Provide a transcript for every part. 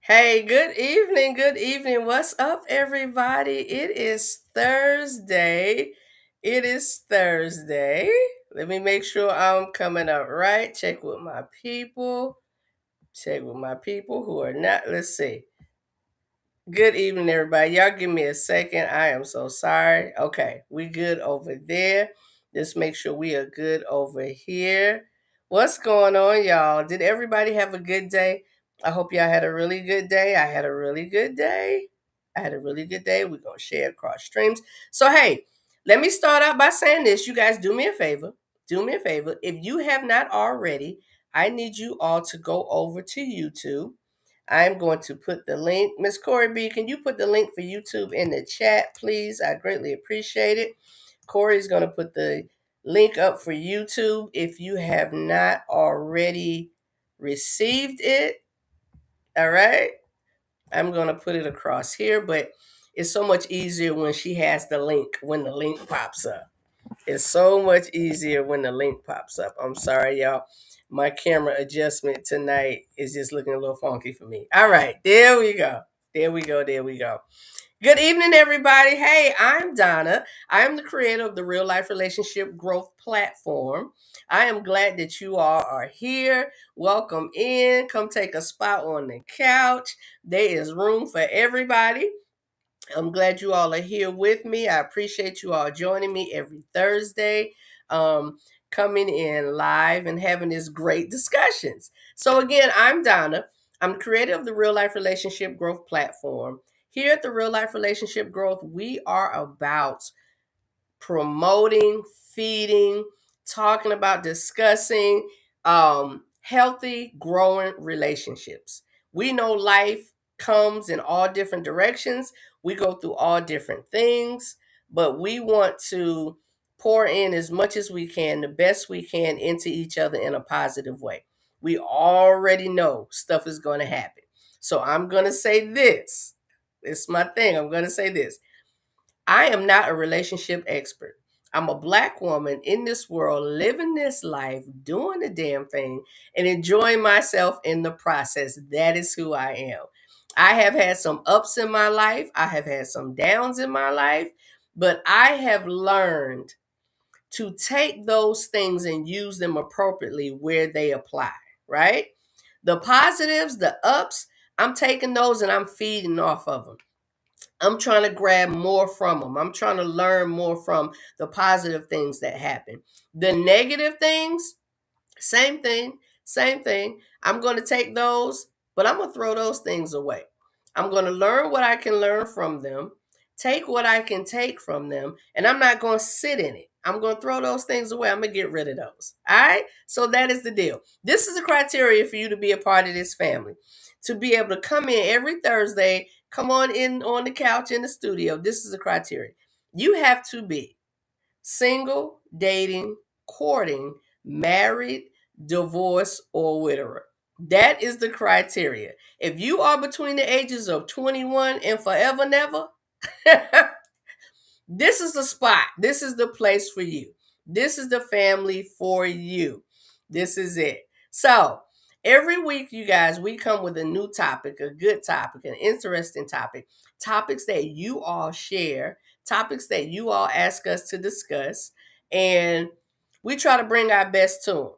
Hey, good evening. Good evening. What's up, everybody? It is Thursday. It is Thursday. Let me make sure I'm coming up right. Check with my people. Check with my people who are not. Let's see. Good evening, everybody. Y'all give me a second. I am so sorry. Okay, we good over there. Let's make sure we are good over here. What's going on, y'all? Did everybody have a good day? I hope y'all had a really good day. I had a really good day. I had a really good day. We're going to share across streams. So, hey, let me start out by saying this. You guys do me a favor. Do me a favor. If you have not already, I need you all to go over to YouTube. I'm going to put the link. Miss Corey B, can you put the link for YouTube in the chat, please? I greatly appreciate it. Corey's going to put the link up for YouTube if you have not already received it. All right. I'm going to put it across here, but it's so much easier when she has the link, when the link pops up. It's so much easier when the link pops up. I'm sorry, y'all. My camera adjustment tonight is just looking a little funky for me. All right, there we go. There we go. There we go. Good evening, everybody. Hey, I'm Donna. I am the creator of the Real Life Relationship Growth Platform. I am glad that you all are here. Welcome in. Come take a spot on the couch. There is room for everybody. I'm glad you all are here with me. I appreciate you all joining me every Thursday, um, coming in live and having these great discussions. So, again, I'm Donna. I'm the creator of the Real Life Relationship Growth Platform. Here at the Real Life Relationship Growth, we are about promoting, feeding, talking about, discussing healthy, growing relationships. We know life comes in all different directions. We go through all different things, but we want to pour in as much as we can, the best we can into each other in a positive way. We already know stuff is going to happen. So I'm going to say this. It's my thing. I'm going to say this. I am not a relationship expert. I'm a black woman in this world, living this life, doing the damn thing, and enjoying myself in the process. That is who I am. I have had some ups in my life, I have had some downs in my life, but I have learned to take those things and use them appropriately where they apply, right? The positives, the ups, I'm taking those and I'm feeding off of them. I'm trying to grab more from them. I'm trying to learn more from the positive things that happen. The negative things, same thing, same thing. I'm going to take those, but I'm going to throw those things away. I'm going to learn what I can learn from them, take what I can take from them, and I'm not going to sit in it. I'm going to throw those things away. I'm going to get rid of those. All right? So that is the deal. This is the criteria for you to be a part of this family. To be able to come in every Thursday, come on in on the couch in the studio. This is the criteria. You have to be single, dating, courting, married, divorced, or widower. That is the criteria. If you are between the ages of 21 and forever never, this is the spot. This is the place for you. This is the family for you. This is it. So, every week, you guys, we come with a new topic, a good topic, an interesting topic, topics that you all share, topics that you all ask us to discuss, and we try to bring our best to them.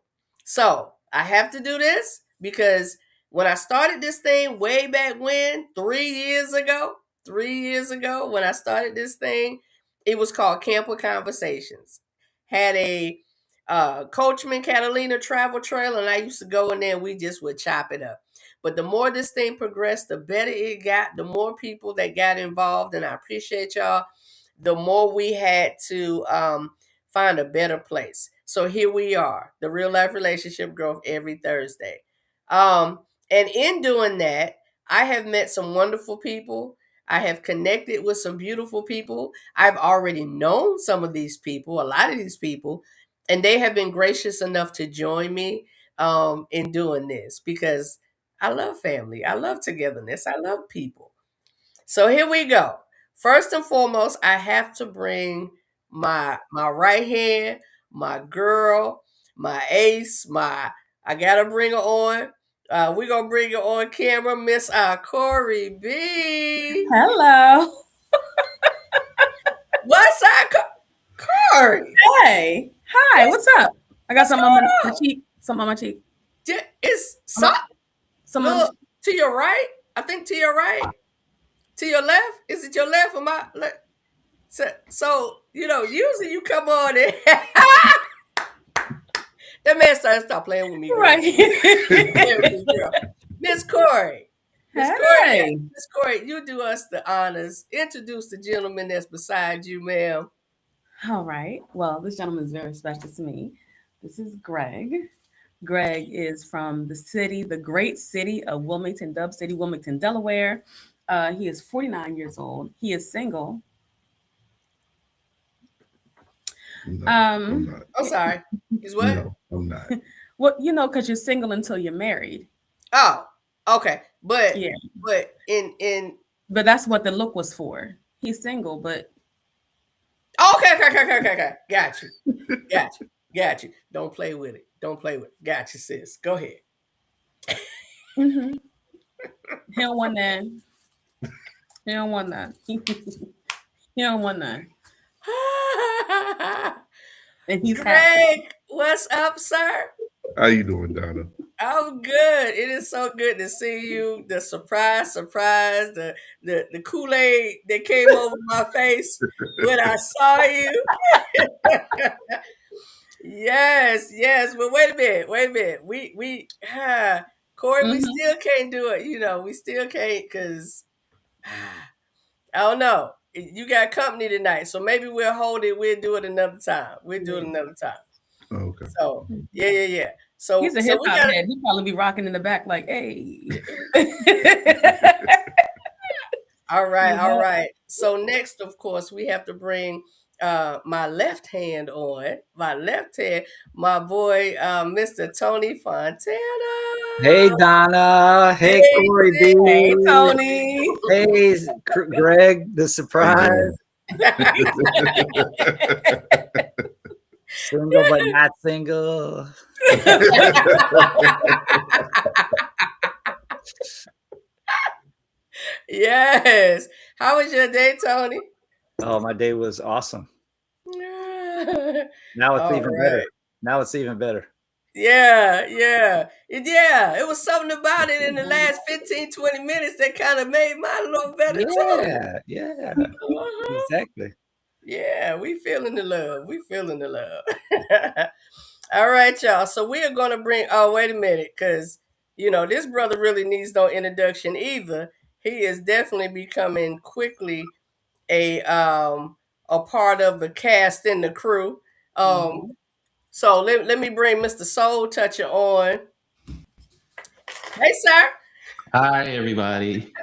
So, I have to do this because when I started this thing way back when, 3 years ago, 3 years ago, when I started this thing, it was called Camper Conversations. Had a Coachman Catalina travel trail, and I used to go in there and we just would chop it up. But the more this thing progressed, the better it got, the more people that got involved, and I appreciate y'all, the more we had to find a better place. So here we are, the Real Life Relationship Growth every Thursday. And in doing that, I have met some wonderful people. I have connected with some beautiful people. I've already known some of these people, a lot of these people, and they have been gracious enough to join me in doing this because I love family. I love togetherness. I love people. So here we go. First and foremost, I have to bring my right hand, my girl, my ace, my I gotta bring her on. We're gonna bring you on camera, Miss Corey B. Hello. What's up, Corey? Hey. Hi. What's up? I got some on my cheek. Some on my cheek. It's I'm some on my look cheek. to your right. I think to your right. To your left. Is it your left or my left? So usually you come on and that man started stop playing with me, girl. Right. Miss Corey. Hey. Miss Corey, you do us the honors. Introduce the gentleman that's beside you, ma'am. All right. Well, this gentleman is very special to me. This is Greg. Greg is from the great city of Wilmington, Dub City, Wilmington, Delaware. He is 49 years old. He is single. No, I'm not. I'm sorry. He's what? No, I'm not. Well, because you're single until you're married. Oh, okay. But Yeah. but in But that's what the look was for. He's single, but okay. Got you. Don't play with it. Got you, sis. Go ahead. mm-hmm. He don't want that. He don't want that. He don't want that. And he's happy. Greg, what's up, sir? How you doing, Donna? I'm good. It is so good to see you. The surprise, the Kool-Aid that came over my face when I saw you. Yes. But wait a minute. We Corey, we still can't do it. We still can't because I don't know. You got company tonight, so maybe we'll hold it. We'll do it another time. Okay. So yeah. So he's a hip hop head. He'd probably be rocking in the back like, hey. All right. So next, of course, we have to bring my left hand on. My left hand, my boy, Mr. Tony Fontana. Hey, Donna. Hey, Corey B. Hey, Tony. Hey, Greg, the surprise. Single but not single. Yes. How was your day, Tony? Oh, my day was awesome. Now it's even better. Now it's even better. Yeah. It was something about it in the last 15, 20 minutes that kind of made mine a little better too. Yeah. Exactly. Yeah, we feeling the love. All right, y'all. So we are going to bring, wait a minute, because, this brother really needs no introduction either. He is definitely becoming quickly a part of the cast and the crew. So let me bring Mr. Soul Toucher on. Hey, sir. Hi, everybody.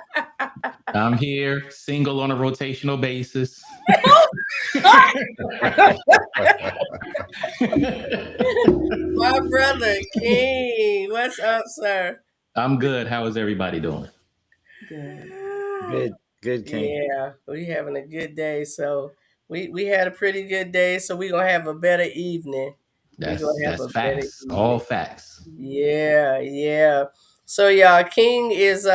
I'm here, single on a rotational basis. My brother, King. What's up, sir? I'm good. How is everybody doing? Good, King. Yeah, we having a good day. So we had a pretty good day. So we're going to have a better evening. That's facts. All facts. Yeah. So y'all, King is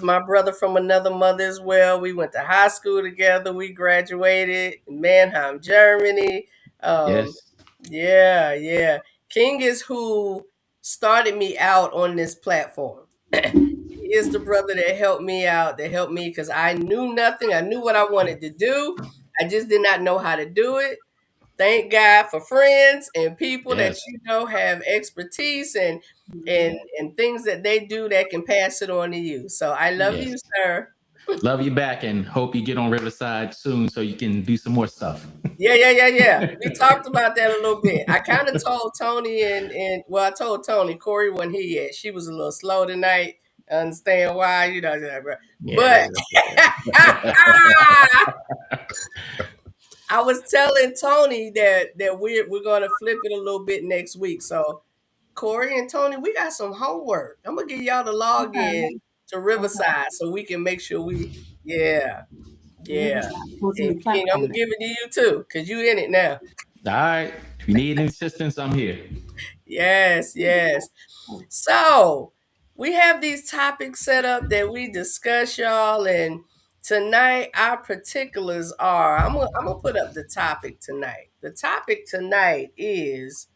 my brother from another mother as well. We went to high school together. We graduated in Mannheim, Germany. Yes. Yeah. King is who started me out on this platform. He is the brother that helped me out, because I knew nothing. I knew what I wanted to do. I just did not know how to do it. Thank God for friends and people that have expertise and things that they do that can pass it on to you. So I love you, sir. Love you back, and hope you get on Riverside soon so you can do some more stuff. Yeah. We talked about that a little bit. I kind of told Tony I told Tony, Corey wasn't here yet. She was a little slow tonight. I understand why, but I was telling Tony that we're going to flip it a little bit next week. So Corey and Tony, we got some homework. I'm going to get y'all to log in to Riverside so we can make sure yeah. And King, I'm going to give it to you too, because you in it now. All right. If you need any assistance, I'm here. Yes. So we have these topics set up that we discuss, y'all, and tonight our particulars are I'm gonna put up the topic tonight. The topic tonight is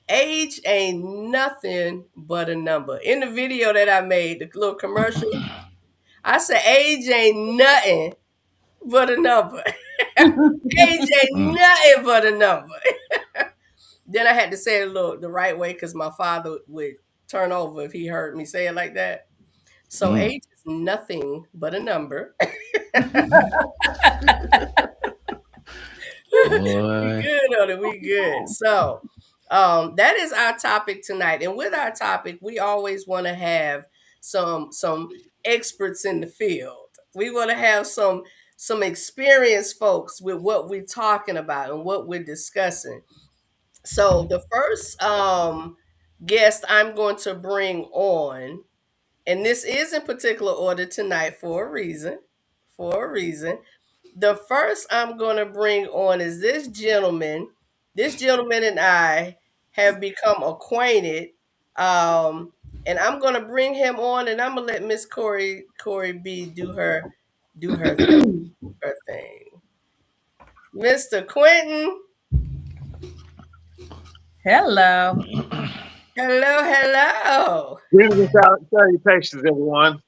age ain't nothing but a number. In the video that I made, the little commercial, I said age ain't nothing but a number. Age ain't nothing but a number. Then I had to say it the right way because my father would turn over if he heard me say it like that. So age is nothing but a number. We good on it. We good. So that is our topic tonight. And with our topic, we always want to have some experts in the field. We want to have some experienced folks with what we're talking about and what we're discussing. So the first guest I'm going to bring on, and this is in particular order tonight for a reason. For a reason. The first I'm going to bring on is this gentleman. This gentleman and I have become acquainted. And I'm going to bring him on, and I'm going to let Miss Corey B do her thing. Mr. Quentin. Hello. Hello. Greetings and salutations, everyone.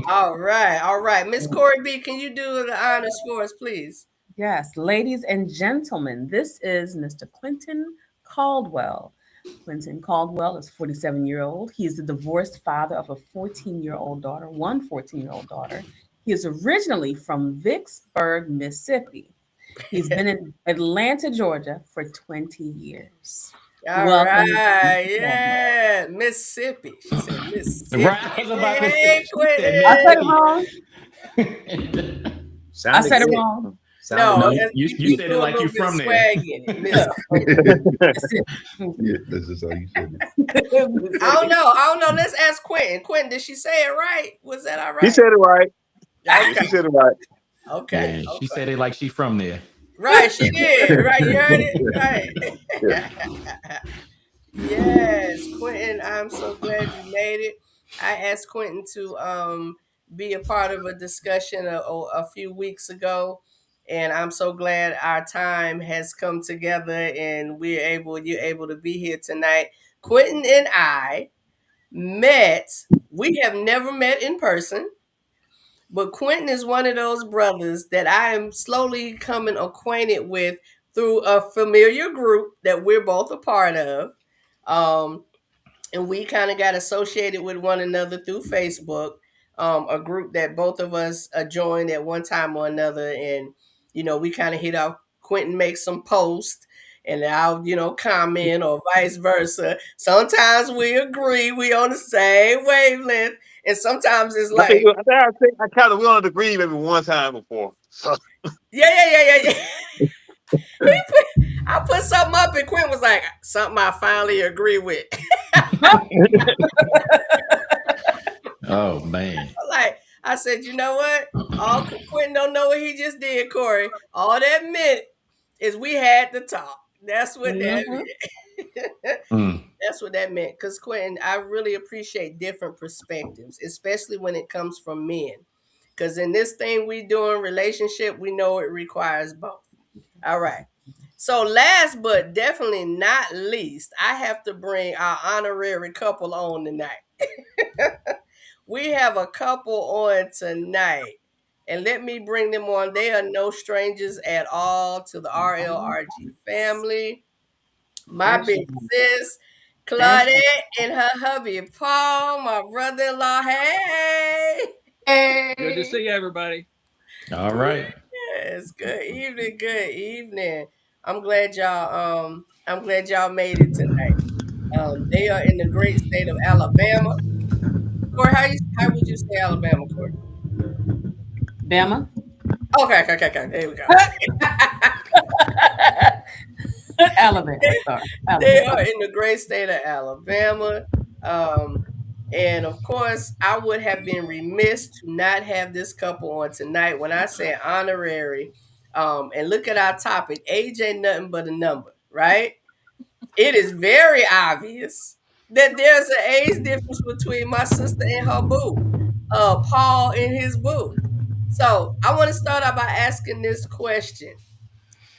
All right. Miss Corey B, can you do the honors for us, please? Yes, ladies and gentlemen, this is Mr. Quentin Caldwell. Quentin Caldwell is 47-year-old. He is the divorced father of a 14-year-old daughter, one 14-year-old daughter. He is originally from Vicksburg, Mississippi. He's been in Atlanta, Georgia for 20 years. All right, yeah, Mississippi. She said Mississippi. Right, I was about to say. I said it wrong. I said it wrong. No, you said it like you from there. Yeah, that's just how you said it. I don't know. Let's ask Quentin. Quentin, did she say it right? Was that all right? He said it right. Okay. She said it right. Okay. Yeah, she said it like she from there. Right, she did. Right, you heard it? Right. Yes, Quentin, I'm so glad you made it. I asked Quentin to be a part of a discussion a few weeks ago, and I'm so glad our time has come together and you're able to be here tonight. Quentin and I met. We have never met in person. But Quentin is one of those brothers that I am slowly coming acquainted with through a familiar group that we're both a part of. And we kind of got associated with one another through Facebook, a group that both of us joined at one time or another. And, we kind of hit off. Quentin makes some posts and I'll, comment or vice versa. Sometimes we agree, we on the same wavelength. And sometimes it's like I counted. We only agreed maybe one time before. So. Yeah. I put something up and Quinn was like, something I finally agree with. Oh man. I said, you know what? Quentin don't know what he just did, Corey. All that meant is we had to talk. That's what that meant. That's what that meant. Because Quentin, I really appreciate different perspectives, especially when it comes from men. Because in this thing we doing relationship, we know it requires both. All right. So last but definitely not least, I have to bring our honorary couple on tonight. We have a couple on tonight. And let me bring them on. They are no strangers at all to the RLRG family. My big sis, Claudette, and her hubby, Paul, my brother-in-law. Hey. Good to see everybody. All right. Yes, good evening. I'm glad y'all made it tonight. They are in the great state of Alabama. Corey, how would you say Alabama, Corey? Bama. Okay. There we go. Alabama. They are in the great state of Alabama. And of course, I would have been remiss to not have this couple on tonight. When I say honorary, and look at our topic, age ain't nothing but a number, right? It is very obvious that there's an age difference between my sister and her boo, Paul and his boo. So I want to start out by asking this question.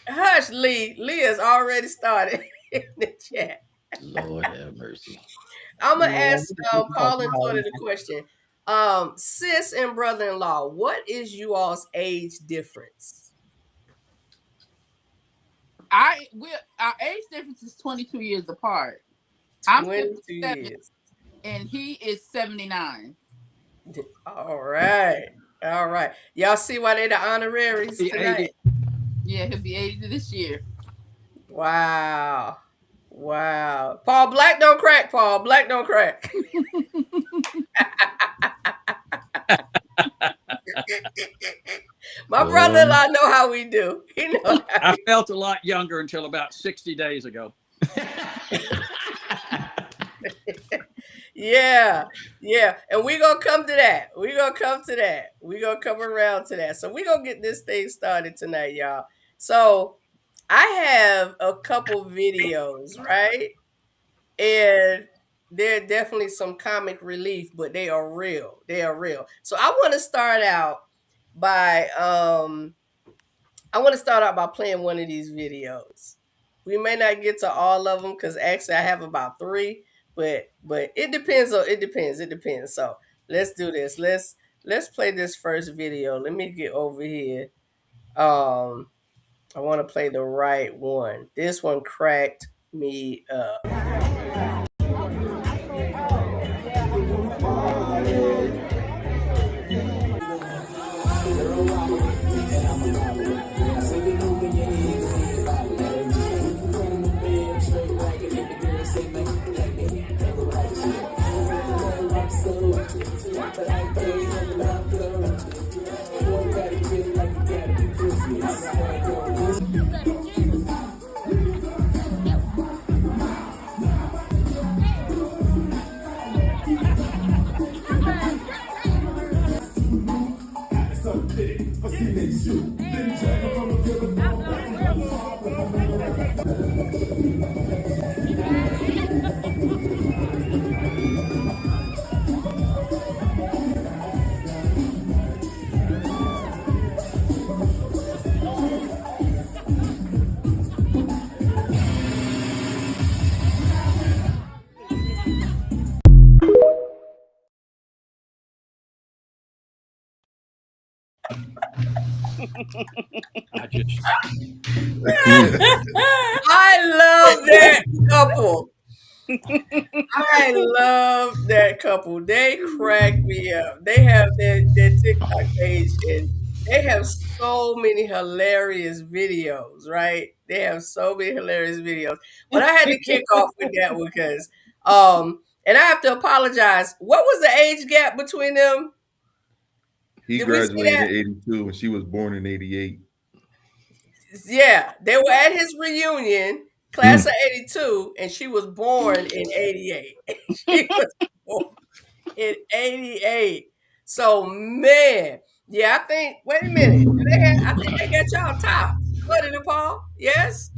Hush, Lee. Lee has already started in the chat. Lord have mercy. I'm gonna Yeah, ask Paul and Tony the question. Sis and brother-in-law, what is you all's age difference? Our age difference is 22 years apart. I'm 22 57 years. and he is 79. All right. All right. Y'all see why they the honoraries tonight? Yeah, he'll be 80 this year. Wow. Wow. Paul, black don't crack, Paul. Black don't crack. My brother-in-law know how we do. He know I felt a lot younger until about 60 days ago. Yeah, yeah. And we're gonna come to that. We're gonna come to that. We're gonna come around to that. So we're gonna get this thing started tonight, y'all. So I have a couple videos, right? And they're definitely some comic relief, but they are real. They are real. So I want to start out by playing one of these videos. We may not get to all of them because actually I have about 3, but it depends. It depends. So let's do this. Let's play this first video. Let me get over here. I want to play the right one. This one cracked me up. I love that couple. I love that couple. They crack me up. They have their TikTok page and they have so many hilarious videos, right? They have so many hilarious videos. But I had to kick off with that one because and I have to apologize. What was the age gap between them? He graduated in 82 and she was born in 88. Yeah, they were at his reunion, class of 82, and she was born in 88. She was born in 88. So, man, yeah, I think, wait a minute. I think they got y'all topped. What did it, Paul? Yes?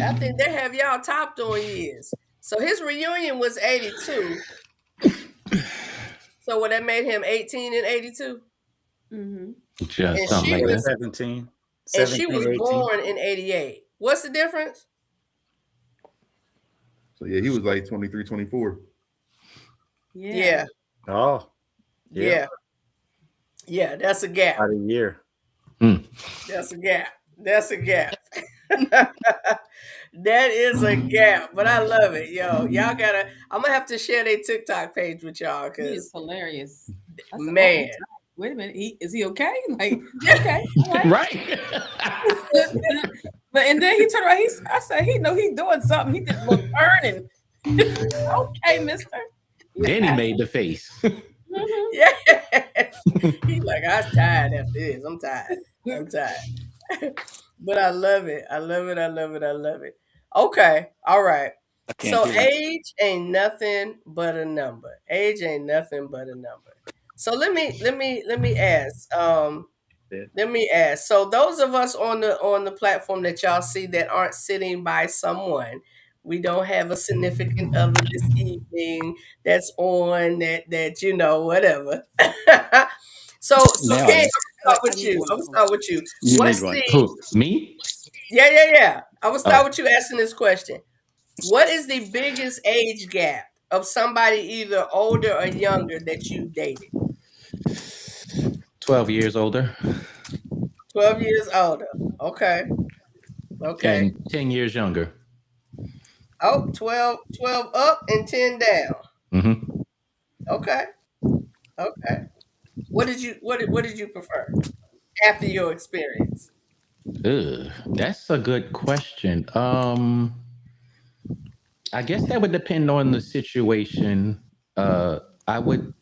I think they have y'all topped on years. So, his reunion was 82. So, what that made him 18 and 82? Mm-hmm. Just something like that. 17. And she was born in 88. What's the difference? So, yeah, he was like 23, 24. Yeah. Oh. Yeah. Yeah, that's a gap. About a year. That's a gap. That's a gap. That is a gap, but I love it, yo. Y'all gotta. I'm gonna have to share their TikTok page with y'all He is because hilarious. I said, man, wait a minute, is he okay? Like, okay, Right. But and then he turned around. I said, he know he's doing something. He just looked burning. Okay, Mister. Then he made the face. yes. He's like, I'm tired after this. I'm tired. But I love it. I love it. Okay. All right. So age ain't nothing but a number. Age ain't nothing but a number. So let me ask. Let me ask. So those of us on the platform that y'all see that aren't sitting by someone, We don't have a significant other this evening that's on that you know whatever. so Now King, Like, I with need you. one I'm of gonna those. start with you. You need What's one. the Who? Me? yeah. I'm gonna start Oh, with you asking this question. What is the biggest age gap of somebody either older or younger that you dated? 12 years older 12 years older. Okay. Okay. and 10 years younger. Oh, 12 up and 10 down. Hmm. Okay. Okay. What did you prefer after your experience? That's a good question. I guess that would depend on the situation. I would.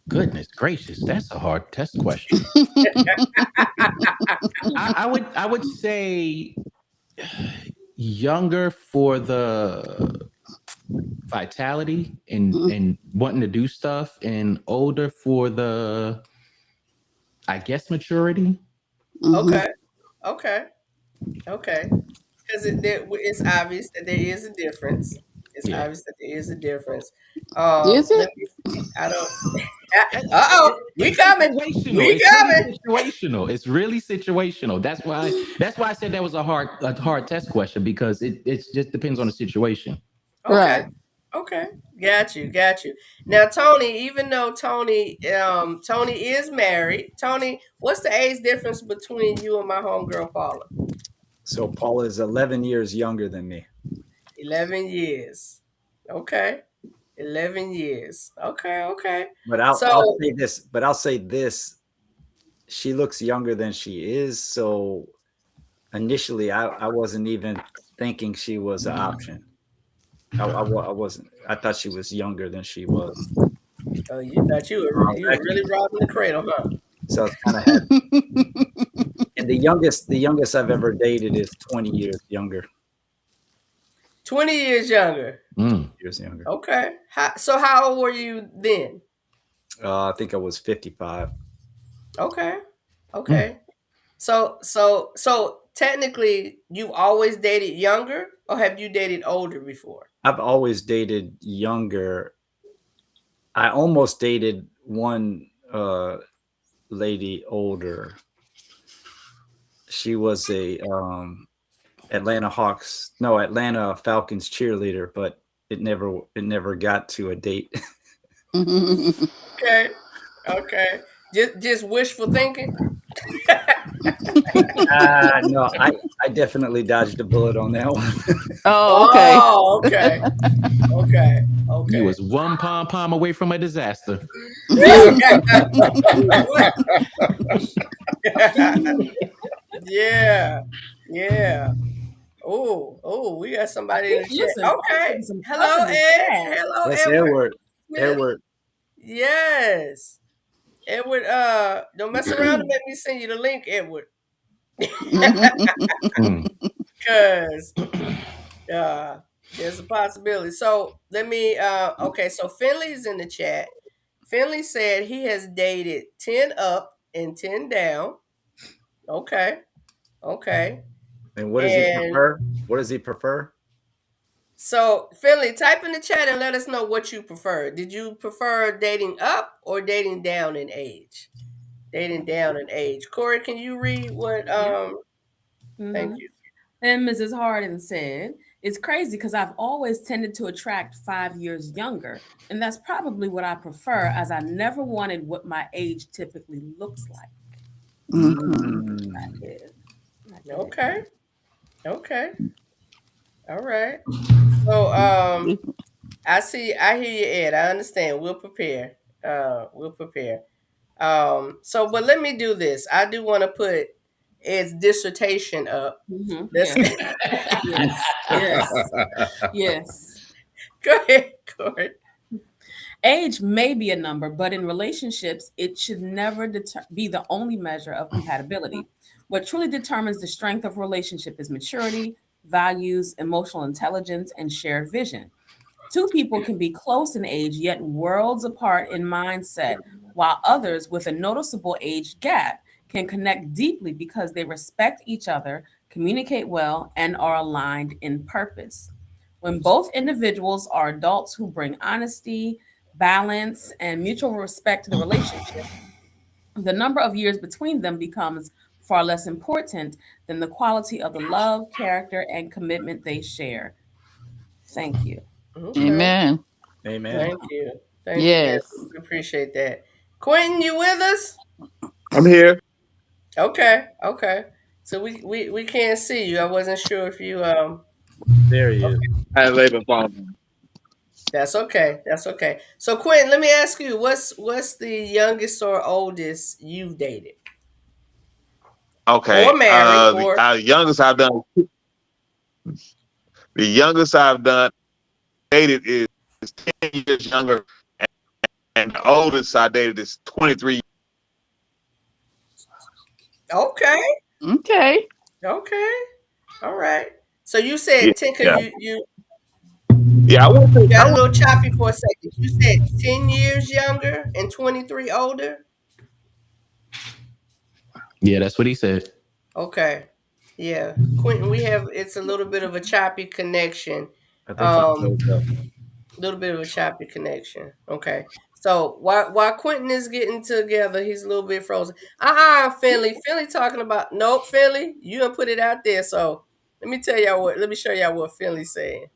Goodness gracious, that's a hard test question. I would say younger for the vitality and wanting to do stuff, and older for the, I guess, maturity. Okay. Okay. Okay. Because it's obvious that there is a difference. It's Yeah. obvious that there is a difference. Is it? Let me see. I don't. Uh-oh, we It's coming. situational. We It's really coming. situational. It's really situational. That's why I said that was a hard test question, because it just depends on the situation. Okay. Right. Okay. Got you. Now, Tony, even though Tony is married, Tony, what's the age difference between you and my homegirl Paula? So Paula is 11 years younger than me. 11 years. Okay. 11 years. Okay. But I'll So, say this. But I'll say this. She looks younger than she is. So initially, I wasn't even thinking she was an option. I wasn't. I thought she was younger than she was. oh, you thought you were really robbing the cradle, huh? So it's kind of heavy. And the youngest I've ever dated is 20 years younger. 20 years younger. Years younger. Okay. So how old were you then? I think I was 55. Okay. So technically, you always dated younger, or have you dated older before? I've always dated younger. I almost dated one lady older. She was a Atlanta Falcons cheerleader, but it never got to a date. Okay. Just wishful thinking. No, I definitely dodged a bullet on that one. Oh, okay. Okay. You was one pom away from a disaster. Yeah. Oh, we got somebody in the chat. Listen, Okay. some Hello, stuff in the Ed. chat. Hello, That's Edward. Edward. Yes. Edward, don't mess around and let me send you the link, Edward. Because there's a possibility. So let me okay, so Finley's in the chat. Finley said he has dated 10 up and 10 down. Okay. And what does he prefer? What does he prefer? So Finley, type in the chat and let us know what you prefer. Did you prefer dating up or dating down in age? Dating down in age. Corey, can you read what thank you. And Mrs. Harden said, it's crazy because I've always tended to attract 5 years younger. And that's probably what I prefer, as I never wanted what my age typically looks like. Okay. All right. So I hear you, Ed. I understand. We'll prepare. So but let me do this. I do want to put Ed's dissertation up. Yes. Go ahead, Corey. Age may be a number, but in relationships, it should never be the only measure of compatibility. What truly determines the strength of a relationship is maturity, values, emotional intelligence, and shared vision. Two people can be close in age, yet worlds apart in mindset, while others with a noticeable age gap can connect deeply because they respect each other, communicate well, and are aligned in purpose. when both individuals are adults who bring honesty, balance, and mutual respect to the relationship, the number of years between them becomes far less important than the quality of the love, character, and commitment they share. Thank you. Okay. Amen. Amen. Thank you. Thank Yes. you. We appreciate that. Quentin, you with us? I'm here. Okay. Okay. So we can't see you. I wasn't sure if you There he is. I had labor phone. That's okay. That's okay. So Quentin, let me ask you, what's the youngest or oldest you've dated? Okay. Or married, or The youngest I've done. The youngest I've done dated is 10 years younger, and the oldest I dated is 23. okay. Okay. Okay. All right. So you said 10 because you Yeah, I went to. got a little choppy for a second. You said 10 years younger and 23 older? Yeah, that's what he said. Okay. Yeah. Quentin, it's a little bit of a choppy connection. I think he broke up. A little bit of a choppy connection. Okay. So while Quentin is getting together, he's a little bit frozen. Finley. Finley talking about nope, Finley, you done put it out there. So let me show y'all what Finley's saying.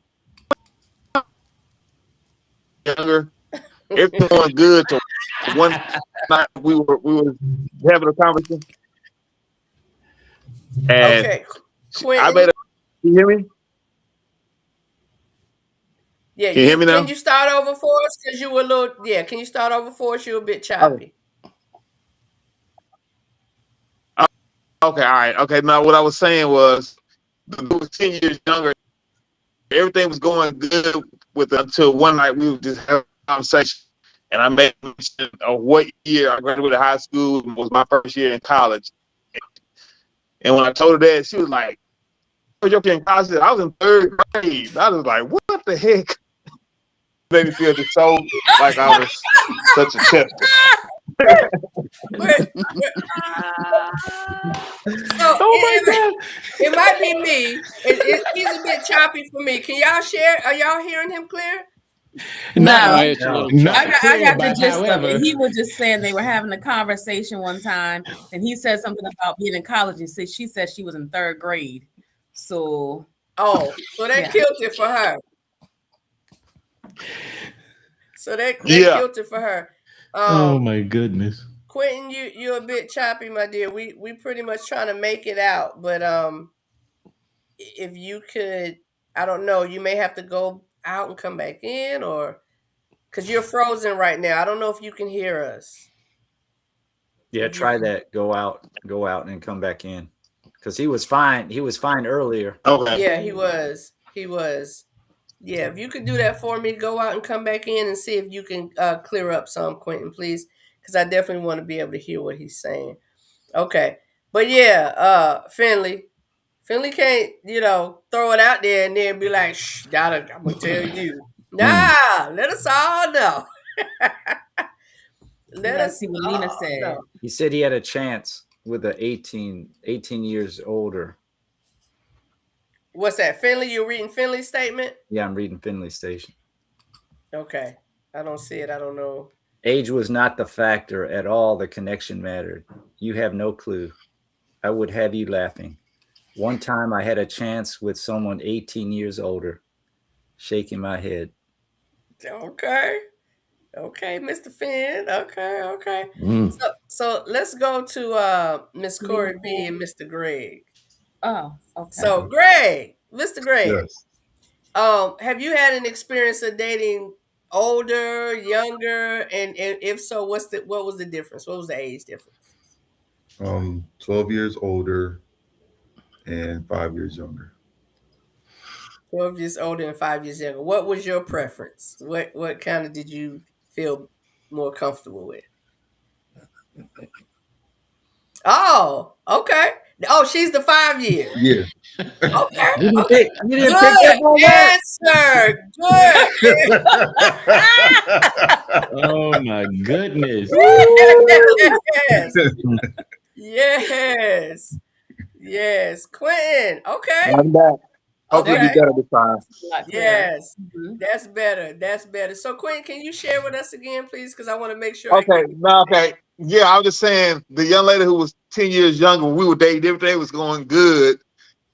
Younger, everything was good. So one night we were having a conversation, and Okay. Quentin, I made a. You hear me? yeah, Can you hear me now? Can you start over for us? Because you were a little, yeah. Can you start over for us? You're a bit choppy. Okay, all right. Okay, now what I was saying was, the dude was 10 years younger. Everything was going good with it until one night we were just having a conversation, and I made mention of what year I graduated high school. It was my first year in college. And when I told her that, she was like, "Oh, you're in college?" I was in third grade. I was like, "What the heck?" Made me feel just so like I was such a tester. It might be me. He's a bit choppy for me. Can y'all share? Are y'all hearing him clear? No. It's a little No. choppy. I got the But gist of however- it. He was just saying they were having a conversation one time, and he said something about being in college, and she said she was in third grade. So so that killed it for her. So that killed it for her. Oh my goodness. Quentin, you're a bit choppy, my dear. We pretty much trying to make it out, but if you could, I don't know, you may have to go out and come back in, or because you're frozen right now. I don't know if you can hear us. Yeah, try that. Go out and come back in. Because he was fine. He was fine earlier. Okay. Yeah, he was. Yeah, if you could do that for me, go out and come back in and see if you can clear up some, Quentin, please. Because I definitely want to be able to hear what he's saying. Okay. But yeah, Finley can't, throw it out there and then be like, shh, I'm going to tell you. Nah, let us all know. Let us see what Lena said. know. He said he had a chance with a 18 years older. What's that, Finley? You're reading Finley's statement? Yeah, I'm reading Finley's station. Okay. I don't see it. I don't know. Age was not the factor at all. The connection mattered. You have no clue. I would have you laughing. One time I had a chance with someone 18 years older, shaking my head. Okay, Mr. Finn. Okay. Mm. So let's go to Miss Corey B and Mr. Greg. Oh, okay. So Greg, Mr. Greg, Yes. have you had an experience of dating older, younger, and if so, what was the difference? What was the age difference? 12 years older and 5 years younger. 12 years older and 5 years younger. What was your preference? What kind of did you feel more comfortable with? Oh, okay. Oh, she's the 5 years. Yeah. Okay. You didn't pick Good that answer. Good. Oh my goodness. Yes. Quentin. Okay. I'm back. Hopefully, Okay. be better this time. Yes, Mhm. that's better. That's better. So, Quinn, can you share with us again, please? Because I want to make sure I Okay, get it. no, okay. Yeah, I was just saying the young lady who was 10 years younger, when we were dating, everything was going good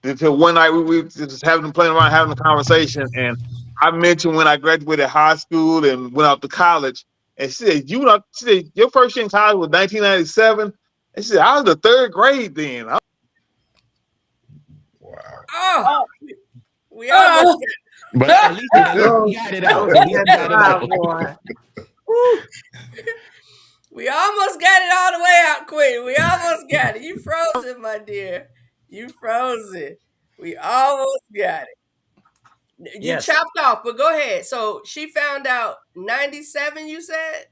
until one night we were just playing around, having a conversation. And I mentioned when I graduated high school and went out to college. And she said, she said, your first year in college was 1997. And she said, I was the third grade then. Wow. Oh, we almost got But at least he got it out. At least he got it out. boy. We almost got it all the way out, Quinn. We almost got it. You froze it, my dear. You froze it. We almost got it. You Yes. chopped off, but go ahead. So she found out 97, you said?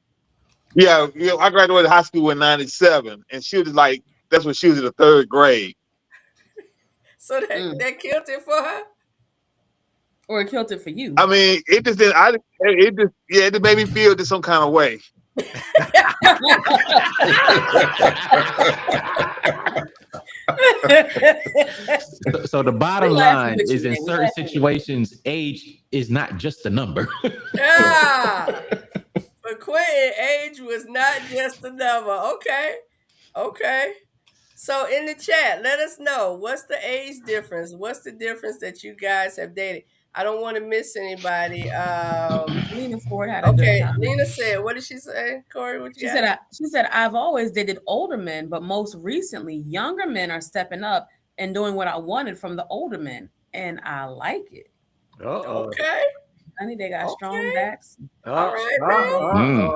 Yeah, I graduated high school in 97. And she was like, that's when she was in the third grade. So that killed it for her? Or it killed it for you. I mean, it just didn't. It just made me feel just some kind of way. So the bottom line is, in certain situations, age is not just a number. Yeah. For Quentin, age was not just a number. Okay. Okay. So in the chat, let us know, what's the age difference? What's the difference that you guys have dated? I don't want to miss anybody. Lena Ford had a good time. Lena said, what did she say, Corey? What you got? She said, I've always dated older men, but most recently, younger men are stepping up and doing what I wanted from the older men, and I like it. Okay. Honey, they got strong backs. All right, man.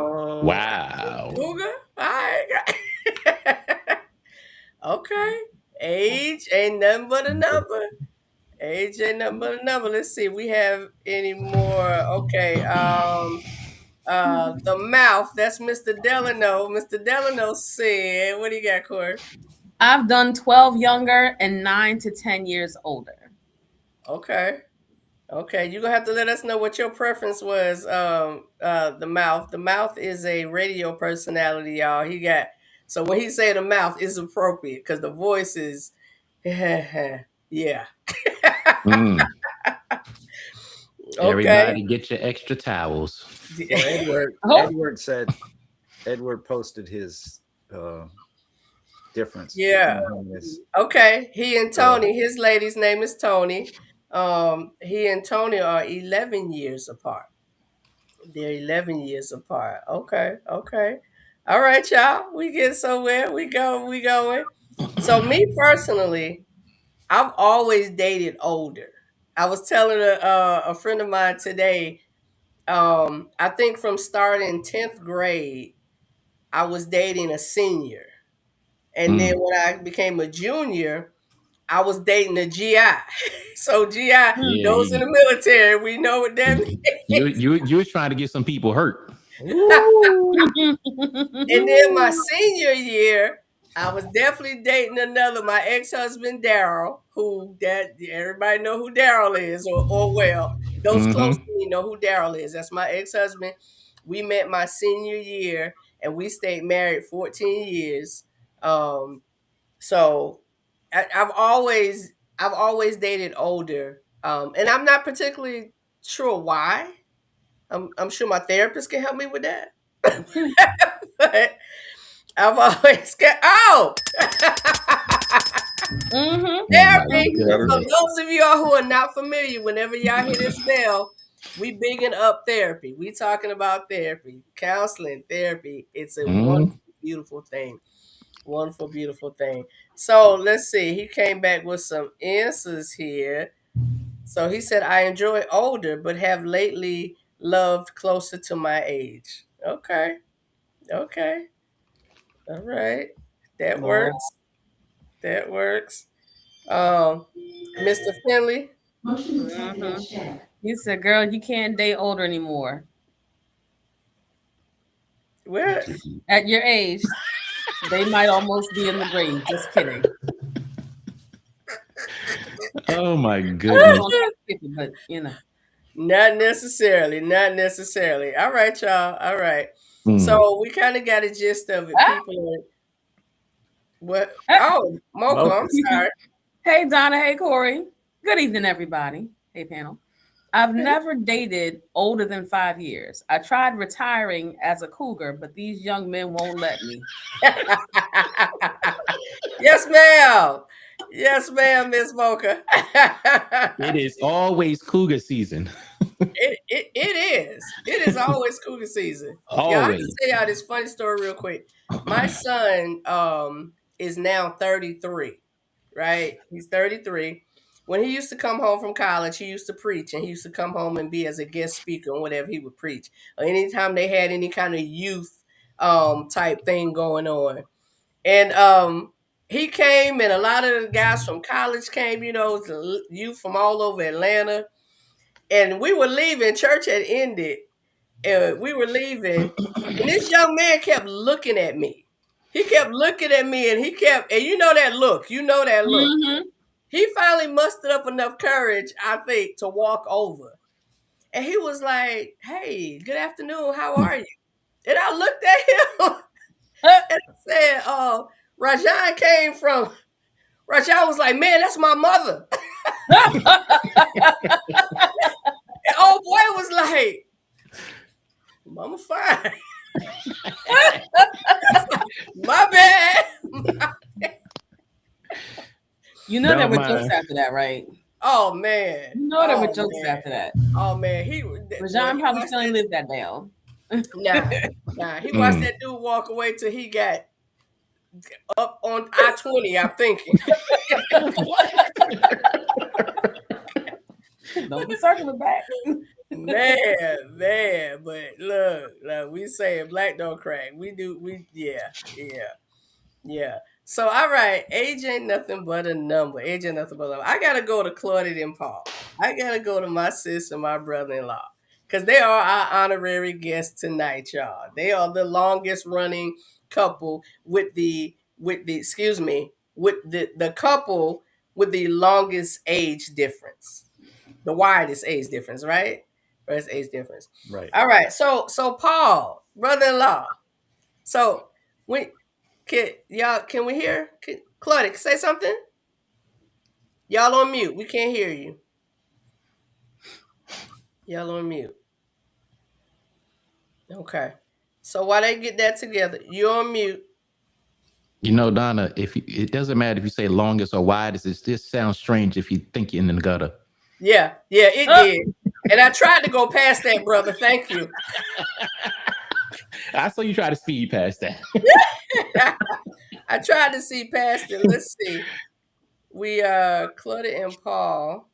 Wow. Cougar? All right. Okay. Age ain't nothing but a number. Age ain't nothing but a number. Let's see if we have any more. Okay. The mouth. That's Mr. Delano. Mr. Delano said, what do you got, Corey? I've done 12 younger and 9 to 10 years older. Okay. Okay. You're gonna have to let us know what your preference was. The mouth. The mouth is a radio personality, y'all. So when he say the mouth is appropriate because the voice is yeah. Everybody get your extra towels. So Edward posted his difference. Yeah. Okay. He and Tony, his lady's name is Tony. He and Tony are 11 years apart. They're 11 years apart. Okay. Okay. All right, y'all. We get somewhere. We going. So me personally, I've always dated older. I was telling a friend of mine today, I think from starting 10th grade, I was dating a senior. And then when I became a junior, I was dating a GI. So GI, those in the military, we know what that means. You was trying to get some people hurt. And then my senior year, I was definitely dating my ex-husband Daryl, everybody know who Daryl is, or well, those close to me know who Daryl is. That's my ex-husband. We met my senior year, and we stayed married 14 years. So I've always dated older, and I'm not particularly sure why. I'm sure my therapist can help me with that. But I've always got therapy. So those of y'all who are not familiar, whenever y'all hear this bell, we bigging up therapy. We talking about therapy, counseling, therapy. It's a wonderful, beautiful thing. Wonderful, beautiful thing. So let's see. He came back with some answers here. So he said, I enjoy older, but have lately loved closer to my age. Okay. Okay. All right. That works. That works. Mr. Finley. He said, girl, you can't date older anymore. What? At your age, they might almost be in the grave. Just kidding. Oh my goodness. But Not necessarily. Not necessarily. All right, y'all. All right. So we kind of got a gist of it. People are what? Oh, Mocha, I'm sorry. Hey, Donna. Hey, Corey. Good evening, everybody. Hey, panel. I've never dated older than 5 years. I tried retiring as a cougar, but these young men won't let me. Yes, ma'am. Yes, ma'am, Miss Mocha. It is always cougar season. It is. It is always cougar season. Y'all, I have Always. to tell y'all this funny story real quick. My son is now 33, right? He's 33. When he used to come home from college, he used to preach, and he used to come home and be as a guest speaker on whatever he would preach. Or anytime they had any kind of youth type thing going on. And he came, and a lot of the guys from college came, you know, the youth from all over Atlanta. And we were leaving, church had ended, and we were leaving, and this young man kept looking at me. He kept looking at me, and you know that look. Mm-hmm. He finally mustered up enough courage, I think, to walk over. And he was like, "Hey, good afternoon. How are you?" And I looked at him and I said, Rajan came from, Rajan was like, "Man, that's my mother." And old boy was like, "Mama fine." My bad. You know there were jokes after that, right? Oh man. You know there were jokes after that. Oh man, Rajan probably still ain't lived that down. Nah. He watched that dude walk away till he got up on I-20, I'm thinking. Don't be circling back. Man, but look, we say black don't crack. Yeah. So, all right, age ain't nothing but a number. I gotta go to Claudette and Paul. I gotta go to my sis and my brother-in-law, because they are our honorary guests tonight, y'all. They are the longest running couple with the couple with the longest age difference. The widest age difference, right? Widest age difference. Right. All right. So Paul, brother-in-law. So can we hear? Claudia, say something? Y'all on mute. We can't hear you. Y'all on mute. Okay. So while they get that together, you're on mute. You know, Donna, it doesn't matter if you say longest or widest. It just sounds strange if you think you're in the gutter. Yeah, it did. And I tried to go past that, brother. Thank you. I saw you try to speed past that. I tried to see past it. Let's see. We Claudia and Paul.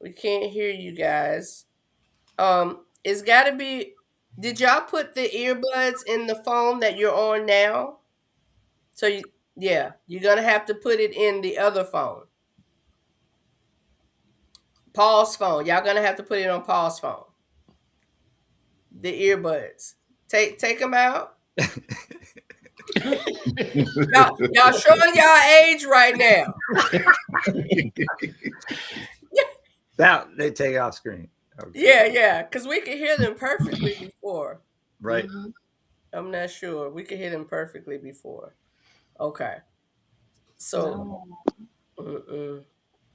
We can't hear you guys. It's gotta be. Did y'all put the earbuds in the phone that you're on now? So you're gonna have to put it in the other phone. Paul's phone. Y'all gonna have to put it on Paul's phone. The earbuds. Take them out. y'all showing y'all age right now. That they take off screen. Okay. Yeah, because we could hear them perfectly before. Right. Mm-hmm. I'm not sure. We could hear them perfectly before. Okay. So,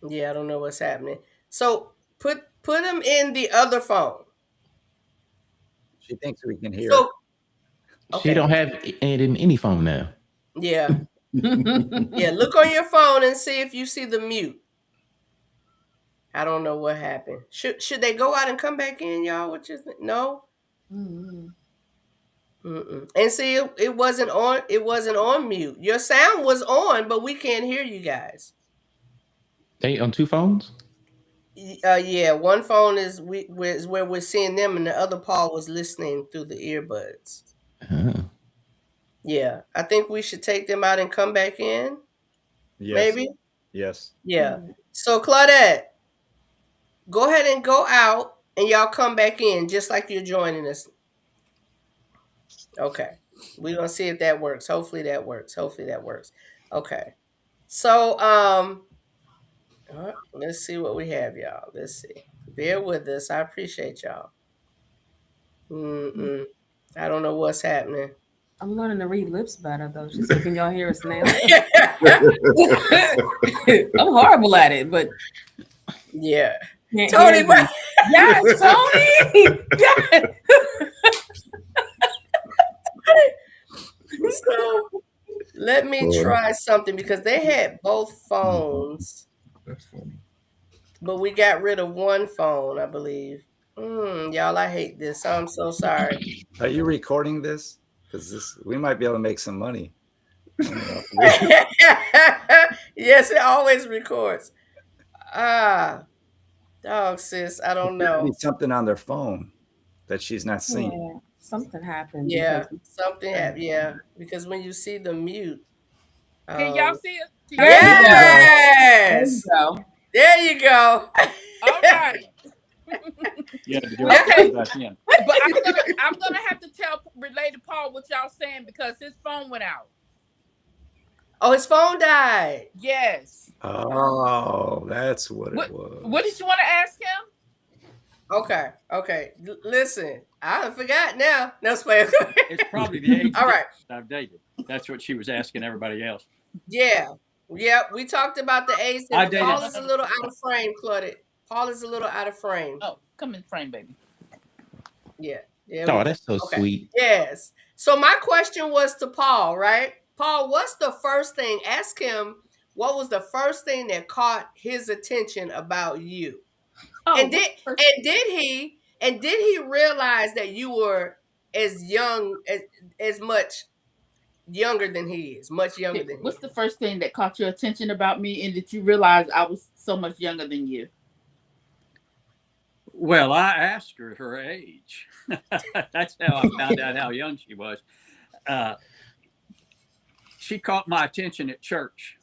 yeah, I don't know what's happening. So put them in the other phone. She thinks we can hear. Okay. She don't have it in any phone now. Yeah. Yeah, look on your phone and see if you see the mute. I don't know what happened. Should they go out and come back in, y'all? What you think? No? Mm-hmm. And see, it wasn't on. It wasn't on mute. Your sound was on, but we can't hear you guys. They on two phones? Yeah. One phone is where we're seeing them, and the other Paul was listening through the earbuds. Yeah, I think we should take them out and come back in. Yes. Maybe. Yes. Yeah. So Claudette, go ahead and go out, and y'all come back in just like you're joining us. Okay. We're gonna see if that works. Hopefully that works. Okay. So let's see what we have, y'all. Let's see. Bear with us. I appreciate y'all. I don't know what's happening. I'm learning to read lips better though. She said, "Can y'all hear us now?" I'm horrible at it, but Yeah. Can't Tony, hear you. Yes, Tony. Yes. so let me Boy. try something because they had both phones, That's funny. but we got rid of one phone, I believe. Y'all, I hate this. I'm so sorry. Are you recording this? Because we might be able to make some money. Yes, it always records. Ah, dog, sis, I don't There could be know. something on their phone that she's not seeing. Yeah, something happened. Yeah, because- something happened. Yeah, because when you see the mute, Can y'all see it? There you go. There you yes, go. there you go. All right. Yeah, to do Okay. it back in. But I'm gonna have to relay to Paul what y'all saying because his phone went out. Oh, his phone died. Yes. Oh, that's what it was. What did you want to ask him? Okay. Listen, I forgot now. No, play. It's probably the age All right. I've dated. That's what she was asking everybody else. Yeah. We talked about the age. I dated- Paul is a little out of frame, Claudette. Paul is a little out of frame. Oh, come in frame, baby. Yeah. Oh, that's so Okay. sweet. Yes. So my question was to Paul, right? Paul, what's the first thing? Ask him what was the first thing that caught his attention about you? Oh, and did he realize that you were as young as much younger than he is, much younger than what's he the first thing that caught your attention about me and that you realized I was so much younger than you? Well, I asked her age. That's how I found out how young she was. She caught my attention at church,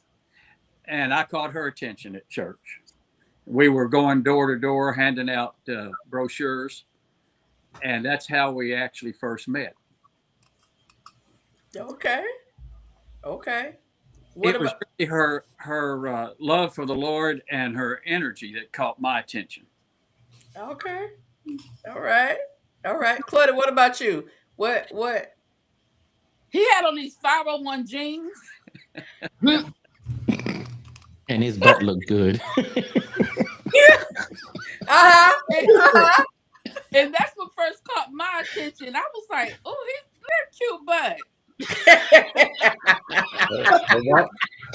and I caught her attention at church. We were going door to door handing out brochures, and that's how we actually first met. Okay. It was really her love for the Lord and her energy that caught my attention. Okay. All right. Claudia, what about you? What? He had on these 501 jeans. And his butt looked good. And that's what first caught my attention. I was like, oh, he's cute butt.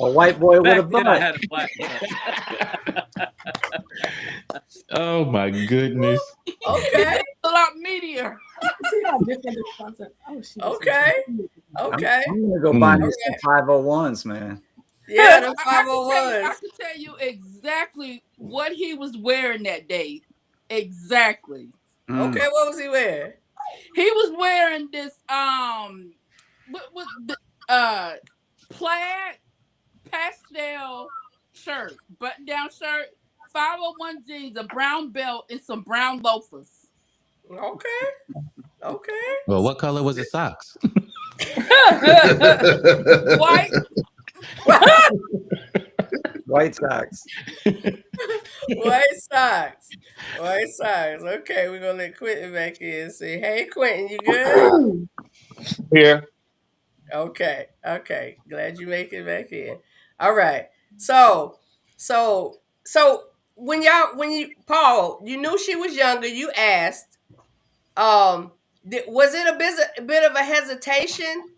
A white boy with a Back then, I butt. had a black butt. Oh my goodness. Okay. A lot meatier. See how different this concept. Oh, she was- Okay. I'm gonna go buy me some 501s, man. Yeah, the I 501s. can tell you exactly what he was wearing that day. Exactly. Okay, what was he wearing? He was wearing this plaid pastel shirt, button down shirt, 501 jeans, a brown belt, and some brown loafers. Okay. Well, what color was his socks? White. White socks. White socks. Okay, we're gonna let Quentin back in and say, hey Quentin, you good? Here. Okay. Glad you make it back in. All right. So when you Paul, you knew she was younger, you asked, was it a bit of a hesitation?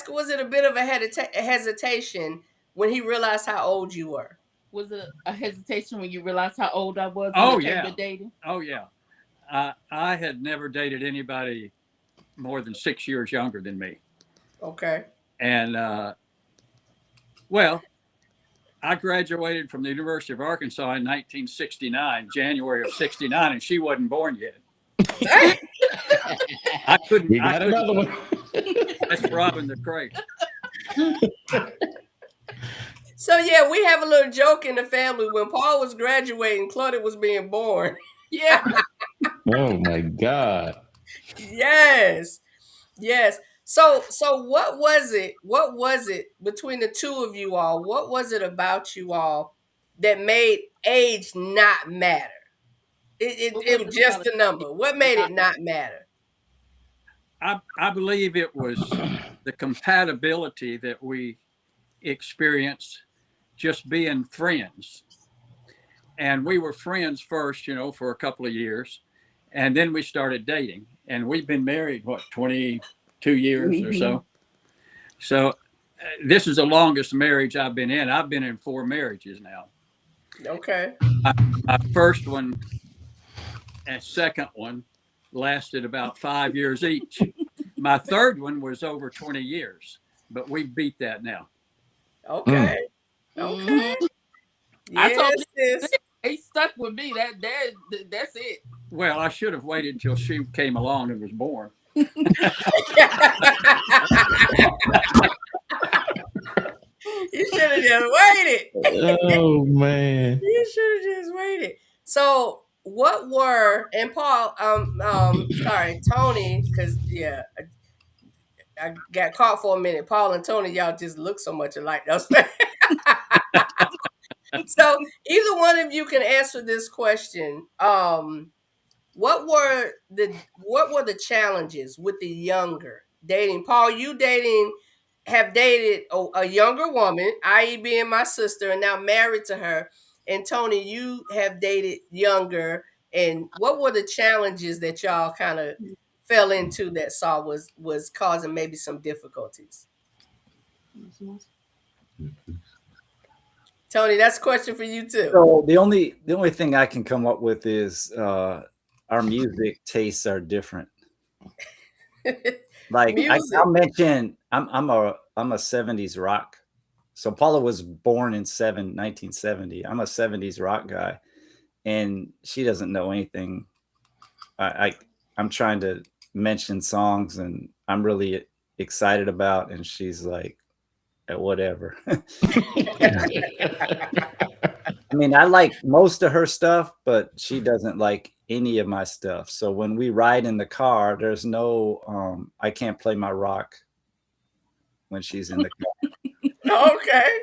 Was it a bit of a hesitation when he realized how old you were? Was it a hesitation when you realized how old I was? Oh, when it came yeah. to dating? Oh, yeah. I had never dated anybody more than 6 years younger than me. Okay. And, well, I graduated from the University of Arkansas in 1969, January of 69, and she wasn't born yet. I couldn't. We got another one. That's robbing the crate. So yeah, we have a little joke in the family. When Paul was graduating, Claudia was being born. Yeah. Oh my God. Yes. So what was it? What was it between the two of you all? What was it about you all that made age not matter? It was just a number. What made it not matter? I believe it was the compatibility that we experienced just being friends. And we were friends first, for a couple of years. And then we started dating. And we've been married, 22 years or so. So this is the longest marriage I've been in. I've been in 4 marriages now. Okay. My first one and second one lasted about 5 years each. My third one was over 20 years, but we beat that now. Okay. Okay. I told Yes. he stuck with me. That's it. Well, I should have waited till she came along and was born. You should have just waited. Oh man. You should have just waited. So what were, and Paul, sorry, Tony, because I got caught for a minute. Paul and Tony, y'all just look so much alike. So either one of you can answer this question. What were the challenges with the younger dating? Paul, you have dated a younger woman, i.e. being my sister, and now married to her. And Tony, you have dated younger. And what were the challenges that y'all kind of fell into that was causing maybe some difficulties? Tony, that's a question for you too. So the only thing I can come up with is our music tastes are different. Like I'll mention, I'm a 70s rock. So Paula was born in 1970. I'm a 70s rock guy, and she doesn't know anything. I'm trying to mention songs, and I'm really excited about, and she's like, whatever. I mean, I like most of her stuff, but she doesn't like any of my stuff. So when we ride in the car, there's no I can't play my rock when she's in the car. Okay.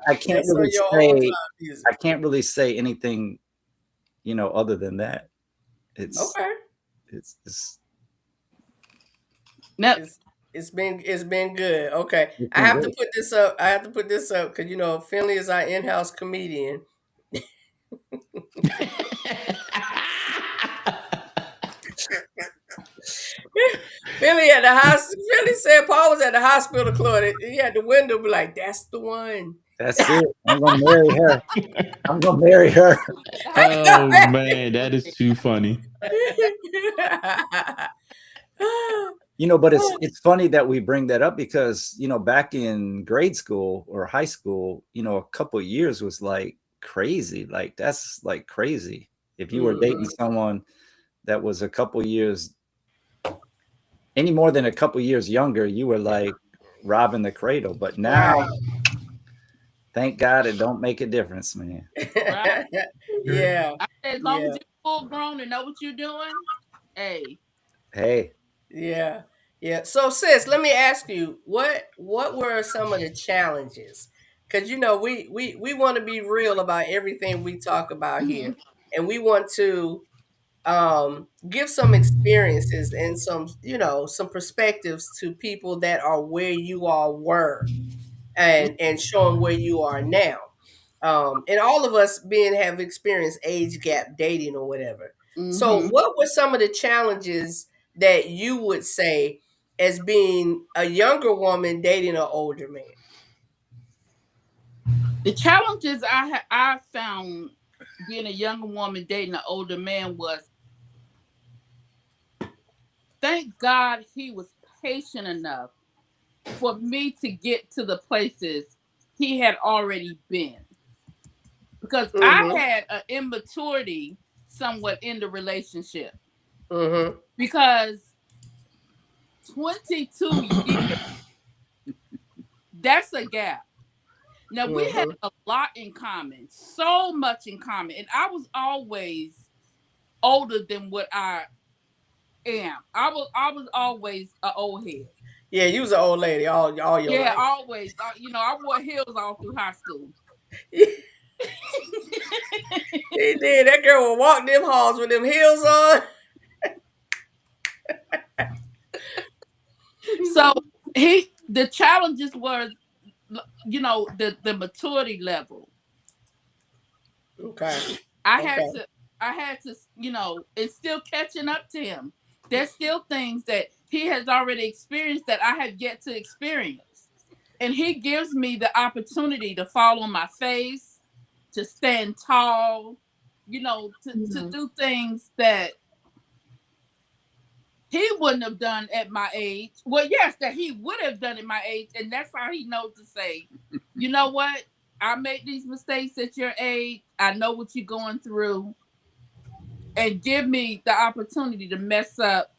I can't really say anything, other than that. It's okay. It's been good. Okay. I have to put this up because Finley is our in-house comedian. Finley said Paul was at the hospital, Claude. He had the window be like, that's the one. That's it. I'm gonna marry her. Oh man, that is too funny. But it's funny that we bring that up because, back in grade school or high school, a couple of years was like crazy. Like that's like crazy. If you were dating someone that was a couple years, any more than a couple years younger, you were like robbing the cradle. But now, thank God it don't make a difference, man. Right? Yeah. As long as you're full grown and know what you're doing, hey. Yeah. Yeah. So sis, let me ask you, what were some of the challenges? Because we want to be real about everything we talk about here. And we want to give some experiences and some perspectives to people that are where you all were and showing where you are now. And all of us have experienced age gap dating or whatever. Mm-hmm. So what were some of the challenges that you would say as being a younger woman dating an older man? The challenges I found being a younger woman dating an older man was, thank God he was patient enough for me to get to the places he had already been. Because I had an immaturity somewhat in the relationship. Mm-hmm. Because 22 years, that's a gap. Now, we had a lot in common, so much in common. And I was always older than what I am. I was always an old head. Yeah, you was an old lady all your life. Yeah, always. I wore heels all through high school. He did. That girl would walk them halls with them heels on. So the challenges were, the maturity level. Okay. I had to, you know, it's still catching up to him. There's still things that he has already experienced that I have yet to experience. And he gives me the opportunity to fall on my face, to stand tall, you know, to do things that he wouldn't have done at my age. Well, yes, that he would have done at my age. And that's how he knows to say, you know what? I made these mistakes at your age. I know what you're going through. And give me the opportunity to mess up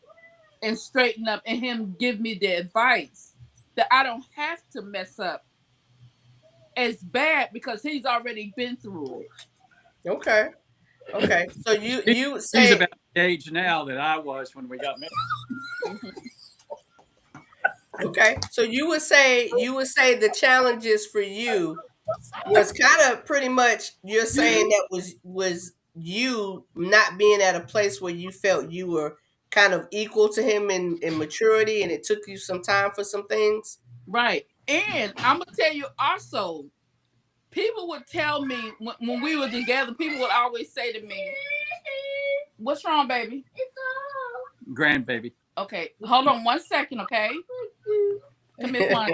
and straighten up, and him give me the advice that I don't have to mess up as bad because he's already been through it. Okay. Okay. So you say He's about the age now that I was when we got married. Okay. So you would say the challenges for you was kind of pretty much, you're saying that was you not being at a place where you felt you were kind of equal to him in maturity, and it took you some time for some things. Right. And I'm gonna tell you also, people would tell me when we were together, people would always say to me, "What's wrong, baby?" Grandbaby. Okay, hold on 1 second, okay? Come here, one.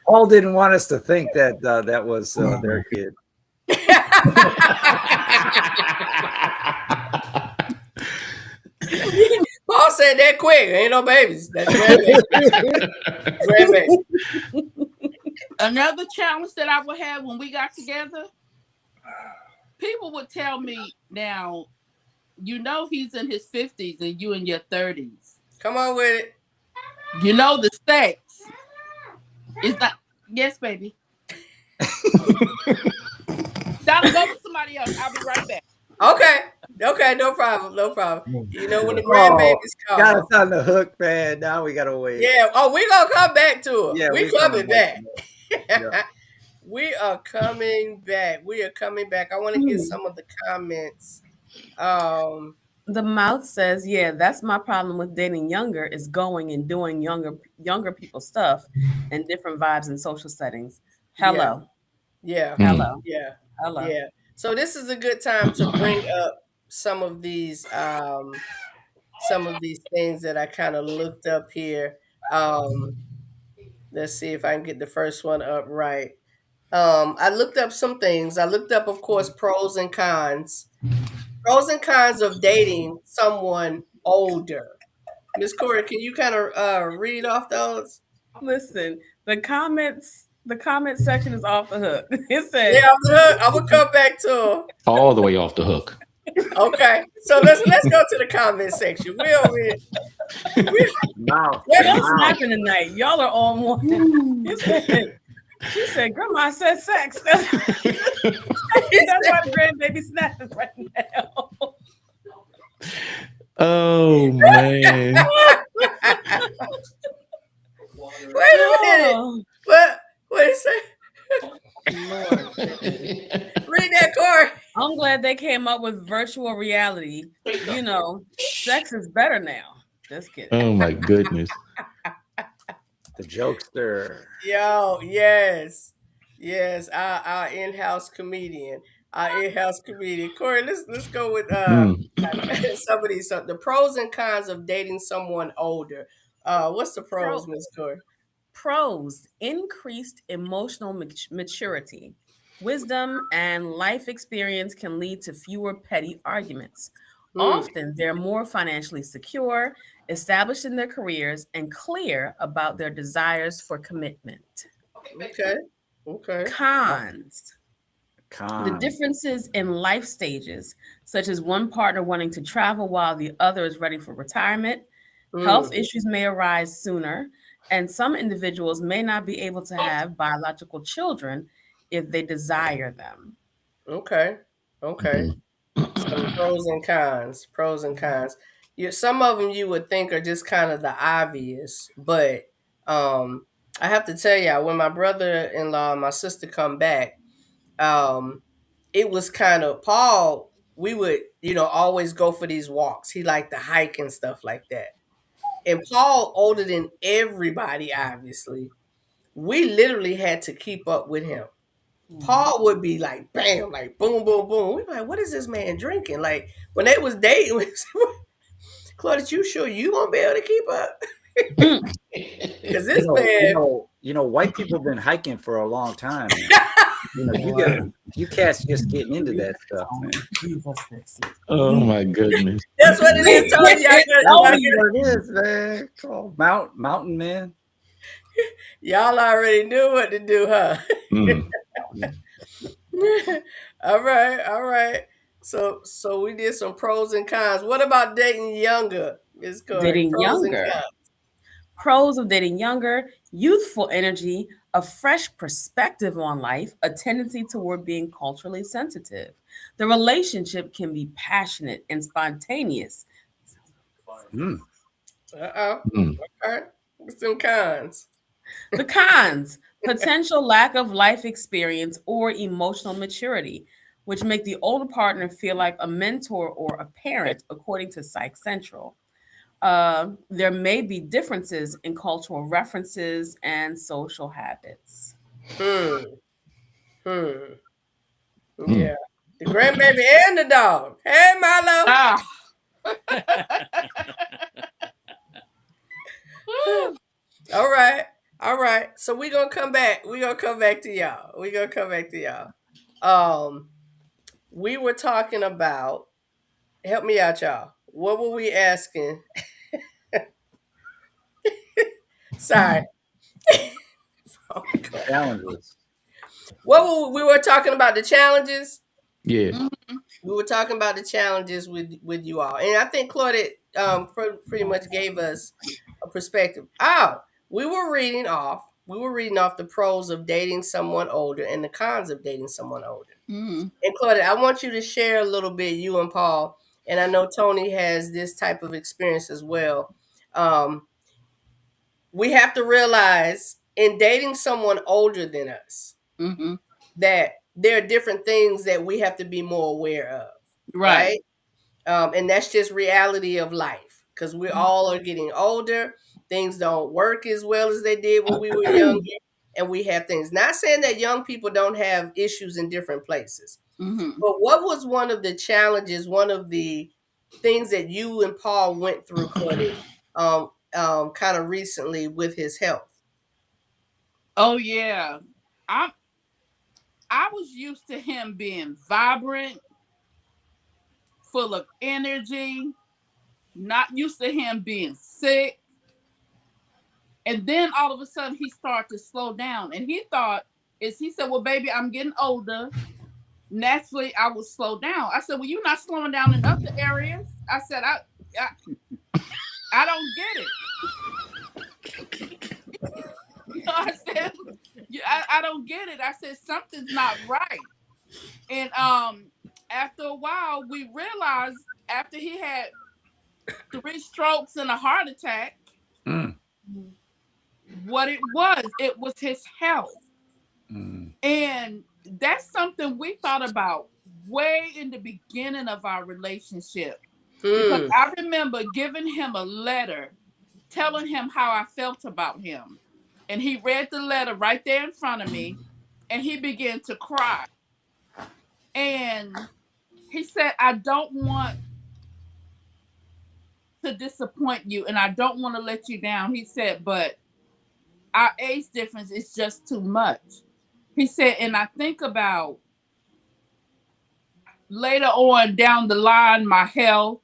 Paul didn't want us to think that that was their kid. Paul said that quick. Ain't no babies. That's grandbaby. Another challenge that I would have when we got together, people would tell me, now, you know he's in his 50s and you in your 30s. Come on with it. You know the sex is not. Yes, baby. Donna, go with somebody else. I'll be right back. Okay, no problem. You know when the grandbabies come. Got us on the hook, man. Now we gotta wait. Yeah. Oh, we gonna come back to it. Yeah, we coming back. Yeah. We are coming back. I want to get some of the comments. The mouth says, "Yeah, that's my problem with dating younger, is going and doing younger people stuff and different vibes in social settings." Hello. Yeah. Hello. Yeah. Hello. Yeah. So this is a good time to bring up some of these things that I kind of looked up here. Let's see if I can get the first one up right. I looked up some things. I looked up, of course, pros and cons. Pros and cons of dating someone older. Miss Corey, can you kind of read off those? Listen, the comment section is off the hook. It says, Yeah, off the hook. I'm gonna come back to them. All the way off the hook. Okay, so let's go to the comment section. Mouth. "What's happening tonight? Y'all are on one." She said, "Grandma said sex." That's why the grandbaby snapping right now. Oh man. Wait a minute. What is that? Read that, Corey. I'm glad they came up with virtual reality. You know, sex is better now. Just kidding. Oh my goodness. The jokester. Yo, yes, our in-house comedian, Corey. Let's go with some of these. So the pros and cons of dating someone older. What's the pros, Miss Corey? Pros: increased emotional maturity. Wisdom and life experience can lead to fewer petty arguments. Often, they're more financially secure, established in their careers, and clear about their desires for commitment. Okay. Cons: the differences in life stages, such as one partner wanting to travel while the other is ready for retirement. Health issues may arise sooner, and some individuals may not be able to have biological children if they desire them. Okay. Some pros and cons. Some of them you would think are just kind of the obvious, but I have to tell you, when my brother-in-law and my sister come back, it was kind of Paul. We would, always go for these walks. He liked to hike and stuff like that. And Paul, older than everybody, obviously, we literally had to keep up with him. Paul would be like, bam, like boom, boom, boom. We're like, what is this man drinking? Like when they was dating, Claudette, you sure you gonna be able to keep up? Because this man, white people have been hiking for a long time. You cats just getting into that stuff, man. Oh my goodness. That's what it is. Tony. What it is, man. Come on, mountain man. Y'all already knew what to do, huh? All right. So we did some pros and cons. What about dating younger? Ms. Corey? Dating Pros younger. and cons. Pros of dating younger: youthful energy, a fresh perspective on life, a tendency toward being culturally sensitive. The relationship can be passionate and spontaneous. Uh-oh. Okay. Some cons. The cons: potential lack of life experience or emotional maturity, which make the older partner feel like a mentor or a parent, according to Psych Central. There may be differences in cultural references and social habits. Yeah. The grandbaby and the dog. Hey, Milo. All right. So we're gonna come back. We're gonna come back to y'all. We were talking about, help me out, y'all. What were we asking? Sorry. Challenges. We were talking about the challenges. Yeah. We were talking about the challenges with you all, and I think Claudette pretty much gave us a perspective. We were reading off the pros of dating someone older and the cons of dating someone older. And Claudette, I want you to share a little bit, you and Paul, and I know Tony has this type of experience as well. We have to realize in dating someone older than us that there are different things that we have to be more aware of. Right? And that's just reality of life, because we all are getting older. Things don't work as well as they did when we were younger, and we have things. Not saying that young people don't have issues in different places, but what was one of the challenges, one of the things that you and Paul went through, Claudette, kind of recently with his health? Oh yeah, I was used to him being vibrant, full of energy, not used to him being sick. And then all of a sudden he started to slow down. And he said, well, baby, I'm getting older. Naturally, I will slow down. I said, well, you're not slowing down in other areas. I said, I don't get it. I said, I don't get it. I said, something's not right. And after a while, we realized after he had 3 strokes and a heart attack, what it was his health. And that's something we thought about way in the beginning of our relationship. Because I remember giving him a letter telling him how I felt about him. And he read the letter right there in front of me, and he began to cry. And he said, I don't want to disappoint you, and I don't want to let you down. He said, but our age difference is just too much. He said, and I think about later on down the line, my health.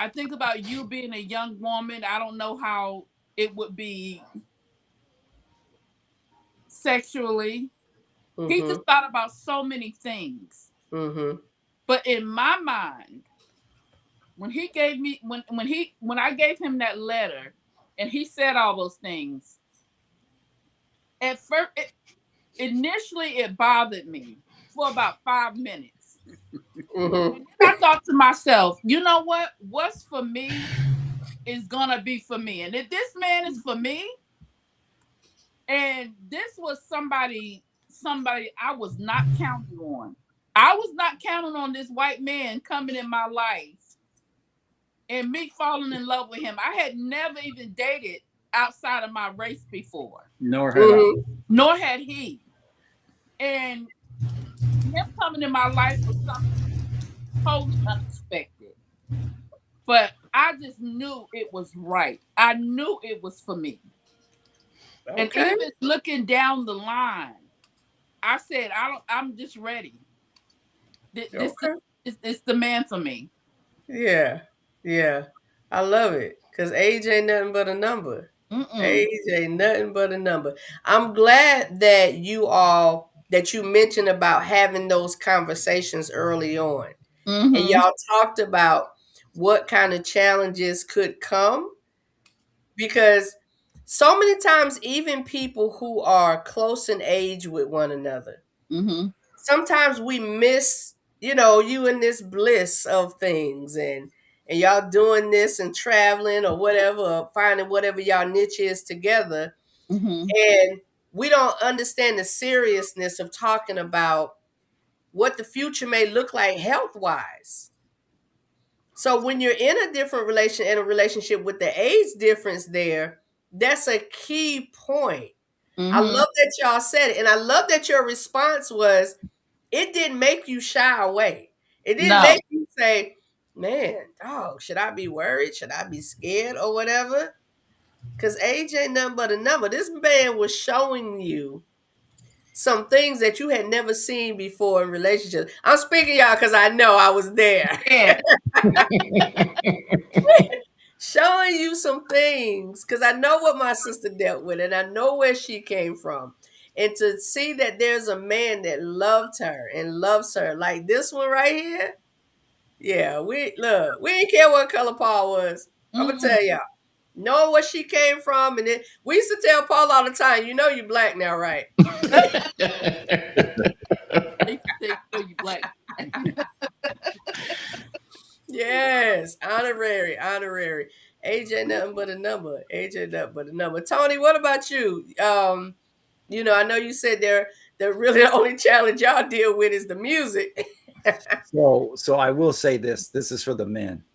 I think about you being a young woman. I don't know how it would be sexually. He just thought about so many things. But in my mind, when he gave me, when I gave him that letter and he said all those things, at first, initially it bothered me for about 5 minutes. I thought to myself, you know what? What's for me is gonna be for me. And if this man is for me, and this was somebody I was not counting on. I was not counting on this white man coming in my life and me falling in love with him. I had never even dated outside of my race before. Nor had I. Nor had he. And him coming in my life was something totally unexpected. But I just knew it was right. I knew it was for me. Okay. And even looking down the line, I said, I'm just ready. This is the man for me. Yeah. Yeah. I love it. Because age ain't nothing but a number. Age ain't nothing but a number. I'm glad that you mentioned about having those conversations early on. And y'all talked about what kind of challenges could come. Because so many times, even people who are close in age with one another, sometimes we miss, you in this bliss of things and y'all doing this and traveling or whatever, or finding whatever y'all niche is together. And we don't understand the seriousness of talking about what the future may look like health-wise. So when you're in a relationship with the age difference there, that's a key point. I love that y'all said it. And I love that your response was, it didn't make you shy away. It didn't make you say, man, dog, should I be worried? Should I be scared or whatever? Because age ain't nothing but a number. This man was showing you some things that you had never seen before in relationships. I'm speaking y'all because I know I was there. Yeah. Showing you some things because I know what my sister dealt with and I know where she came from. And to see that there's a man that loved her and loves her like this one right here. Yeah, we didn't care what color Paul was. I'm gonna tell y'all. Know where she came from, and then we used to tell Paul all the time, you black now, right? You black. Yes, honorary. Age ain't nothing but a number. Tony, what about you? I know you said they're really the only challenge y'all deal with is the music. So I will say this. This is for the men.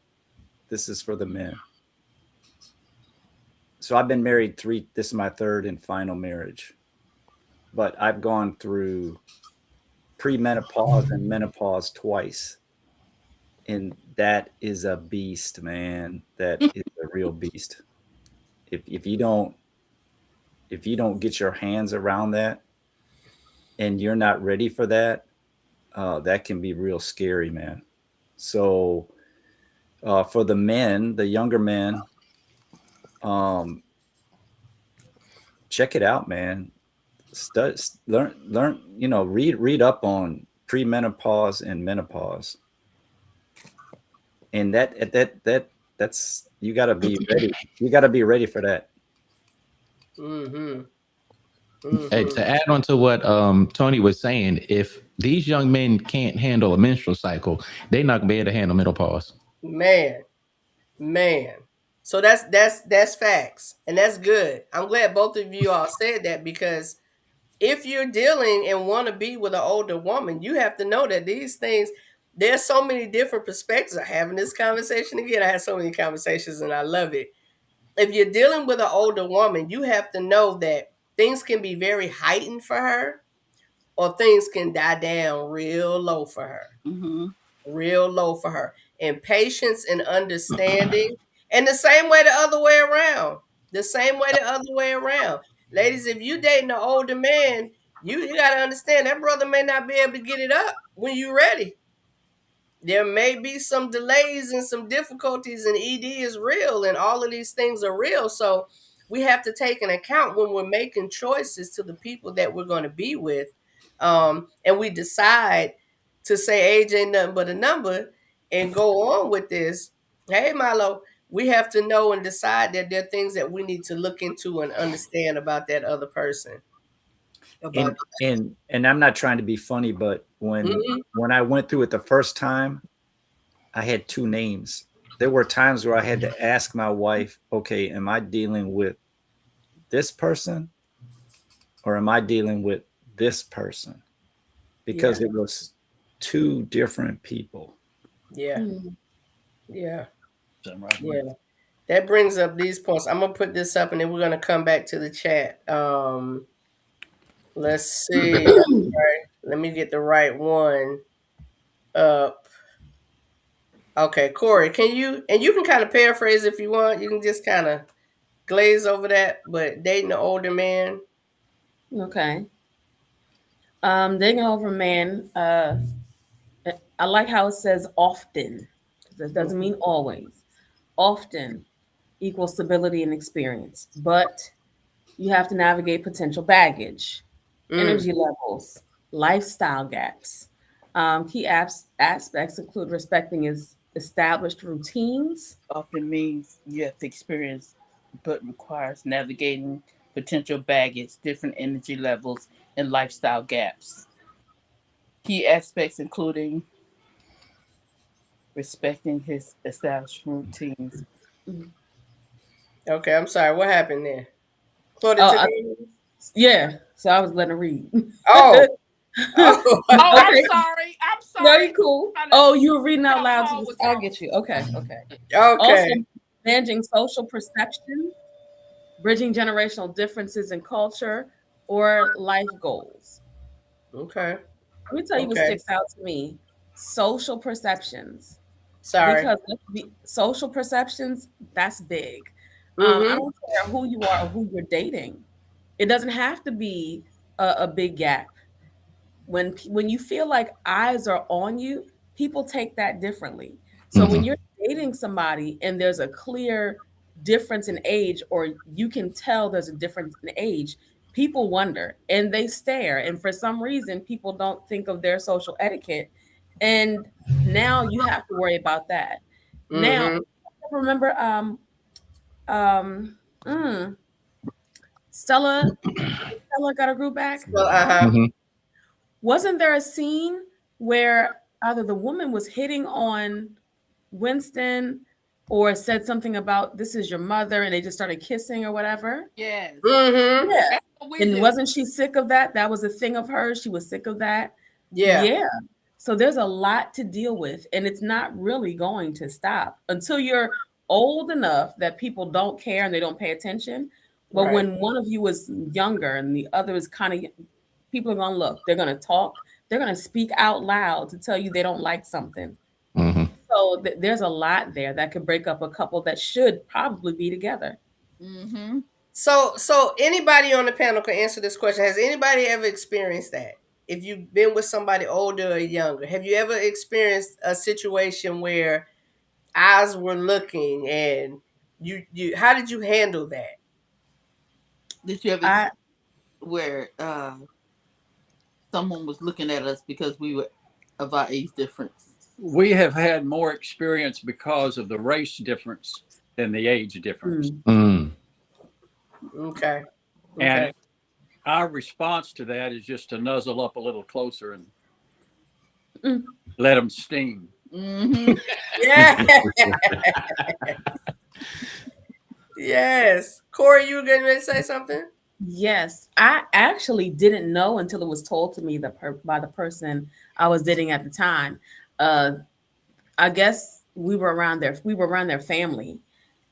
So I've been married this is my third and final marriage. But I've gone through premenopause and menopause twice. And that is a beast, man. That is a real beast. If you don't get your hands around that and you're not ready for that, that can be real scary, man. So for the men, the younger men, check it out, man. Learn, read up on premenopause and menopause. And that's you got to be ready. You got to be ready for that. Hey, to add on to what Tony was saying, if these young men can't handle a menstrual cycle, they're not gonna be able to handle menopause. Man. So that's facts, and that's good. I'm glad both of you all said that, because if you're dealing and want to be with an older woman, you have to know that these things, there's so many different perspectives of having this conversation. Again, I had so many conversations and I love it. If you're dealing with an older woman, you have to know that things can be very heightened for her, or things can die down real low for her. Real low for her. And patience and understanding. And the same way the other way around. Ladies, if you dating an older man, you got to understand that brother may not be able to get it up when you're ready. There may be some delays and some difficulties, and ED is real, and all of these things are real. So we have to take an account when we're making choices to the people that we're going to be with. And we decide to say age ain't nothing but a number and go on with this. Hey, Milo, we have to know and decide that there are things that we need to look into and understand about that other person. And I'm not trying to be funny, but when I went through it the first time, I had two names. There were times where I had to ask my wife, okay, am I dealing with this person or am I dealing with this person? Because it was two different people. Yeah. That brings up these points. I'm gonna put this up, and then we're gonna come back to the chat. Let's see. Right. Let me get the right one up. Okay, Corey, can you can kind of paraphrase if you want. You can just kind of glaze over that. But dating an older man. Okay. Dating an older man. I like how it says often. That doesn't mean always. Often equals stability and experience, but you have to navigate potential baggage, energy levels, lifestyle gaps. Key aspects include respecting his established routines. Often means you have to experience, but requires navigating potential baggage, different energy levels, and lifestyle gaps. Key aspects including respecting his established routines. Okay, I'm sorry. What happened there? Yeah, so I was letting her read. Oh. Oh, I'm sorry. I'm sorry. No, you cool. Oh, you were reading out loud. I'll get you. Okay. Also, managing social perception, bridging generational differences in culture, or life goals. Okay. Let me tell you what sticks out to me. Social perceptions. Sorry. Because social perceptions, that's big. I don't care who you are or who you're dating. It doesn't have to be a big gap. When you feel like eyes are on you, people take that differently. So when you're dating somebody and there's a clear difference in age, or you can tell there's a difference in age, people wonder and they stare. And for some reason, people don't think of their social etiquette. And now you have to worry about that. Now, remember, Stella got her group back. Wasn't there a scene where either the woman was hitting on Winston or said something about this is your mother, and they just started kissing or whatever? Yes. Yeah. And wasn't she sick of that? That was a thing of hers. She was sick of that. Yeah. So there's a lot to deal with, and it's not really going to stop until you're old enough that people don't care and they don't pay attention. But when one of you is younger and the other is kind of, people are going to look, they're going to talk, they're going to speak out loud to tell you they don't like something. So there's a lot there that could break up a couple that should probably be together. So anybody on the panel can answer this question. Has anybody ever experienced that? If you've been with somebody older or younger, have you ever experienced a situation where eyes were looking and you how did you handle that? Did you ever where someone was looking at us because we were of our age difference? We have had more experience because of the race difference than the age difference. Okay. And our response to that is just to nuzzle up a little closer and let them steam. Yeah. Yes. Corey, you were going to say something? Yes. I actually didn't know until it was told to me by the person I was dating at the time. I guess we were around their family.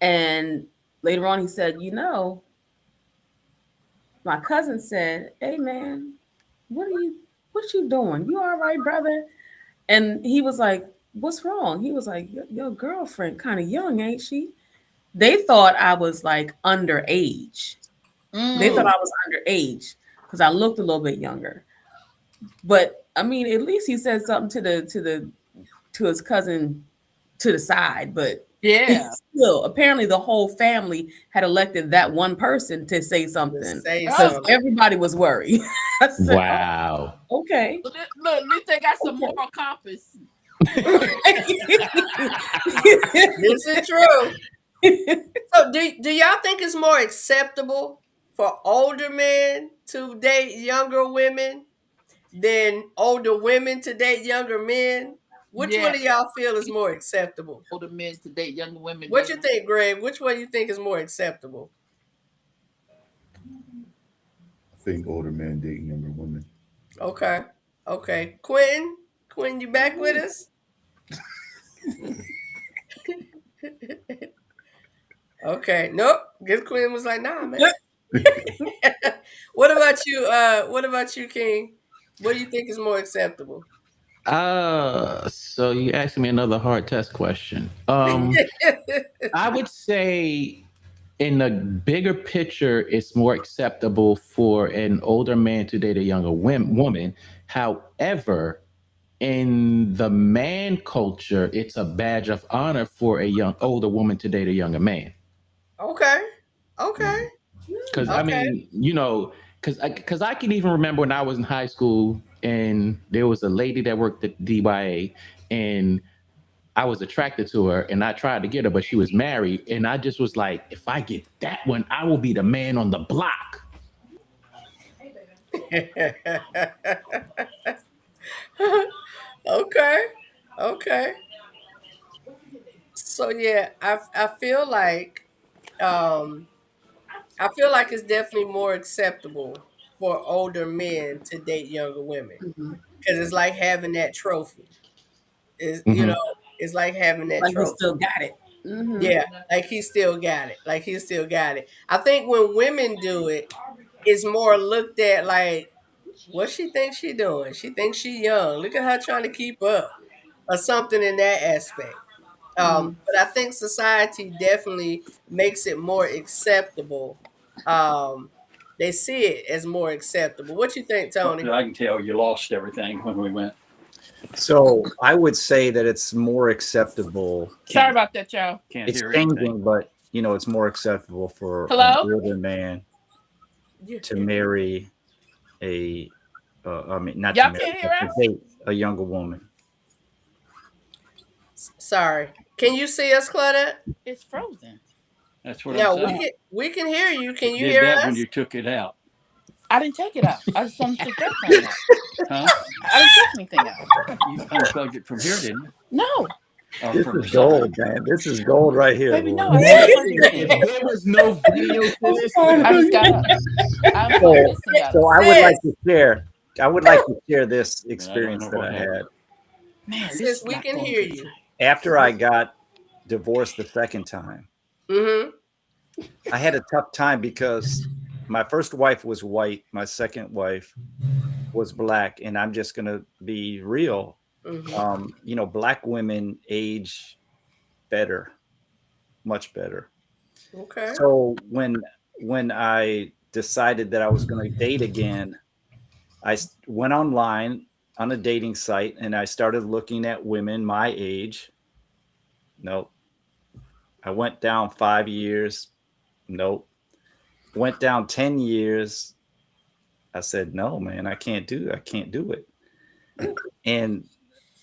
And later on he said, my cousin said, "Hey man, what you doing? You all right, brother?" And he was like, "What's wrong?" He was like, "Your girlfriend kind of young, ain't she?" They thought I was like underage. They thought I was underage because I looked a little bit younger. But I mean, at least he said something to his cousin to the side. But still, apparently the whole family had elected that one person to say something because everybody was worried. Said, wow. Oh, okay. Look, at least they got some moral compass. This is true. So do y'all think it's more acceptable for older men to date younger women than older women to date younger men? Which one of y'all feel is more acceptable? Older men to date younger women. What you think, Greg? Which one you think is more acceptable? I think older men dating younger women. Okay. Quentin, you back with us? Okay. Nope. Good Queen was like, nah, man. What about you? What about you, King? What do you think is more acceptable? So you asked me another hard test question. I would say in the bigger picture, it's more acceptable for an older man to date a younger woman. However, in the man culture, it's a badge of honor for a older woman to date a younger man. Okay. Okay. Because I mean, because I can even remember when I was in high school and there was a lady that worked at DYA and I was attracted to her and I tried to get her, but she was married. And I just was like, if I get that one, I will be the man on the block. Okay. Okay. So yeah, I feel like it's definitely more acceptable for older men to date younger women because it's like having that trophy. Is it's like having that Like he trophy. still got it. Yeah, like he still got it. Like he still got it. I think when women do it, it's more looked at like, what she thinks she doing? She thinks she young. Look at her trying to keep up, or something in that aspect. But I think society definitely makes it more acceptable. They see it as more acceptable. What you think, Tony? I can tell you lost everything when we went. So I would say that it's more acceptable. Sorry about that, y'all. Can't It's hear changing, anything. but it's more acceptable for Hello? an older man to marry a, not Y'all to marry, can't hear but us? to date a younger woman. Sorry. Can you see us, Claudette? It's frozen. That's what No, I'm saying. we can hear you. Can you Did hear that us? when you took it out? I didn't take it out. I just unplugged that thing out. Huh? I didn't take anything out. You unplugged it from here, didn't you? No. Or This from is the gold, man. This is gold right here. Baby, boy. no, I didn't unplug If anything. there was no video to this, I just got up. I unplugged this thing out. So I would like to share. I would like to share this experience know that what I happened. had. Man, this Sis, is we not can going hear good you. After I got divorced the second time, Mm-hmm. I had a tough time because my first wife was white, my second wife was black, and I'm just gonna be real. Mm-hmm. Black women age better, much better. Okay. So when I decided that I was going to date again, I went online on a dating site and I started looking at women my age. Nope. I went down 5 years. Nope. Went down 10 years. I said, no, man, I can't do it. And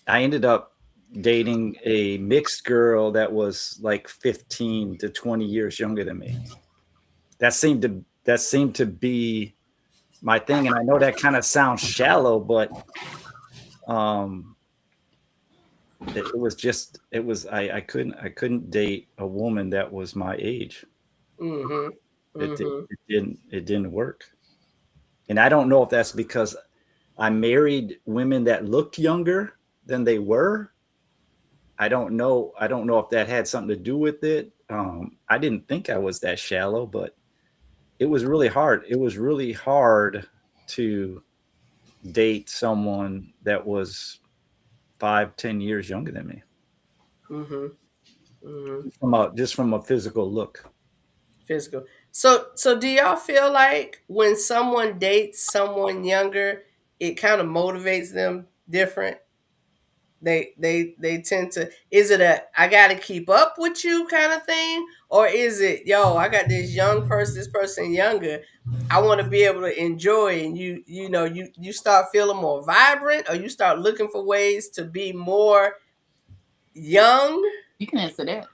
I ended up dating a mixed girl that was like 15 to 20 years younger than me. That seemed to be my thing. And I know that kind of sounds shallow, but I couldn't date a woman that was my age. Mm-hmm. Mm-hmm. It didn't work. And I don't know if that's because I married women that looked younger than they were. I don't know if that had something to do with it. I didn't think I was that shallow, but it was really hard. It was really hard to date someone that was 5-10 years younger than me. Mm-hmm. Mm-hmm. Just from a physical look. Physical. So do y'all feel like when someone dates someone younger, it kind of motivates them different? They tend to, is it a I gotta keep up with you kind of thing? Or is it, yo, I got this this person younger, I want to be able to enjoy, and you start feeling more vibrant, or you start looking for ways to be more young? You can answer that.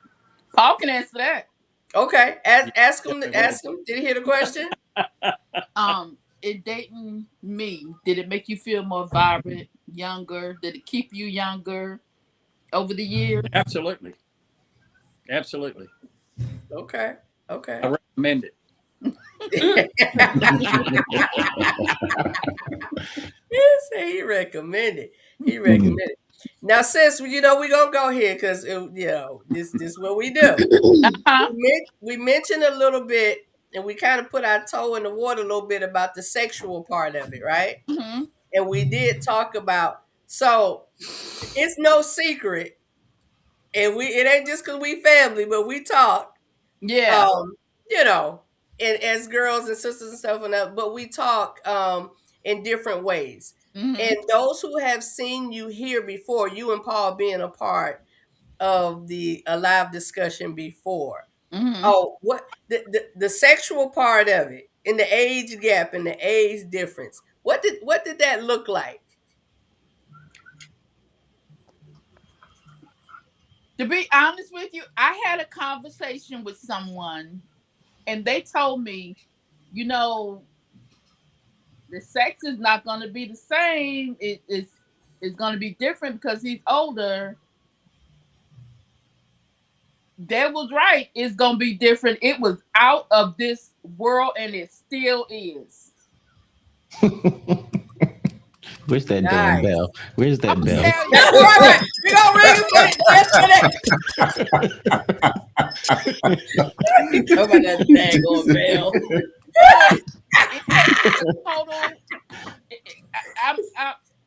Paul can answer that. Okay. Ask him. Did he hear the question? In dating me, did it make you feel more vibrant, younger? Did it keep you younger over the years? Absolutely. Absolutely. Okay. I recommend it. He recommended. Now, sis, we're gonna go here because this is what we do. We mentioned a little bit, and we kind of put our toe in the water a little bit about the sexual part of it, right? Mm-hmm. And we did talk about, so it's no secret, and it ain't just because we family, but we talk. Yeah. And as girls and sisters and stuff, but we talk in different ways. Mm-hmm. And those who have seen you here before, you and Paul being a part of the live discussion before. Mm-hmm. Oh, what the sexual part of it, and the age gap and the age difference. What did that look like? To be honest with you, I had a conversation with someone, and they told me, the sex is not going to be the same. It's going to be different because he's older. That was right. It's going to be different. It was out of this world, and it still is. Where's that damn bell? Where's that bell? We gonna ring it. Talk about that daggone bell.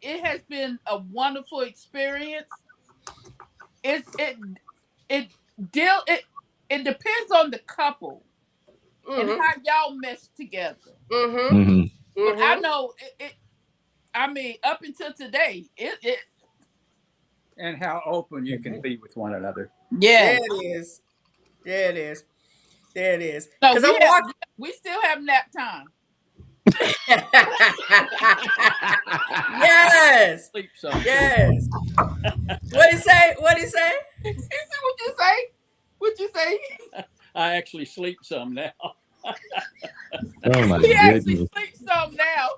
It has been a wonderful experience. It depends on the couple and how y'all mesh together. But I know it. I mean, up until today, it and how open you can be with one another. Yeah, it is. There it is. There it is. So we still have nap time. Yes. Sleep some. Yes. What'd he say? What'd he say? He said, "What'd you say? What'd you say?" I actually sleep some now. Oh my He actually goodness. sleeps some now.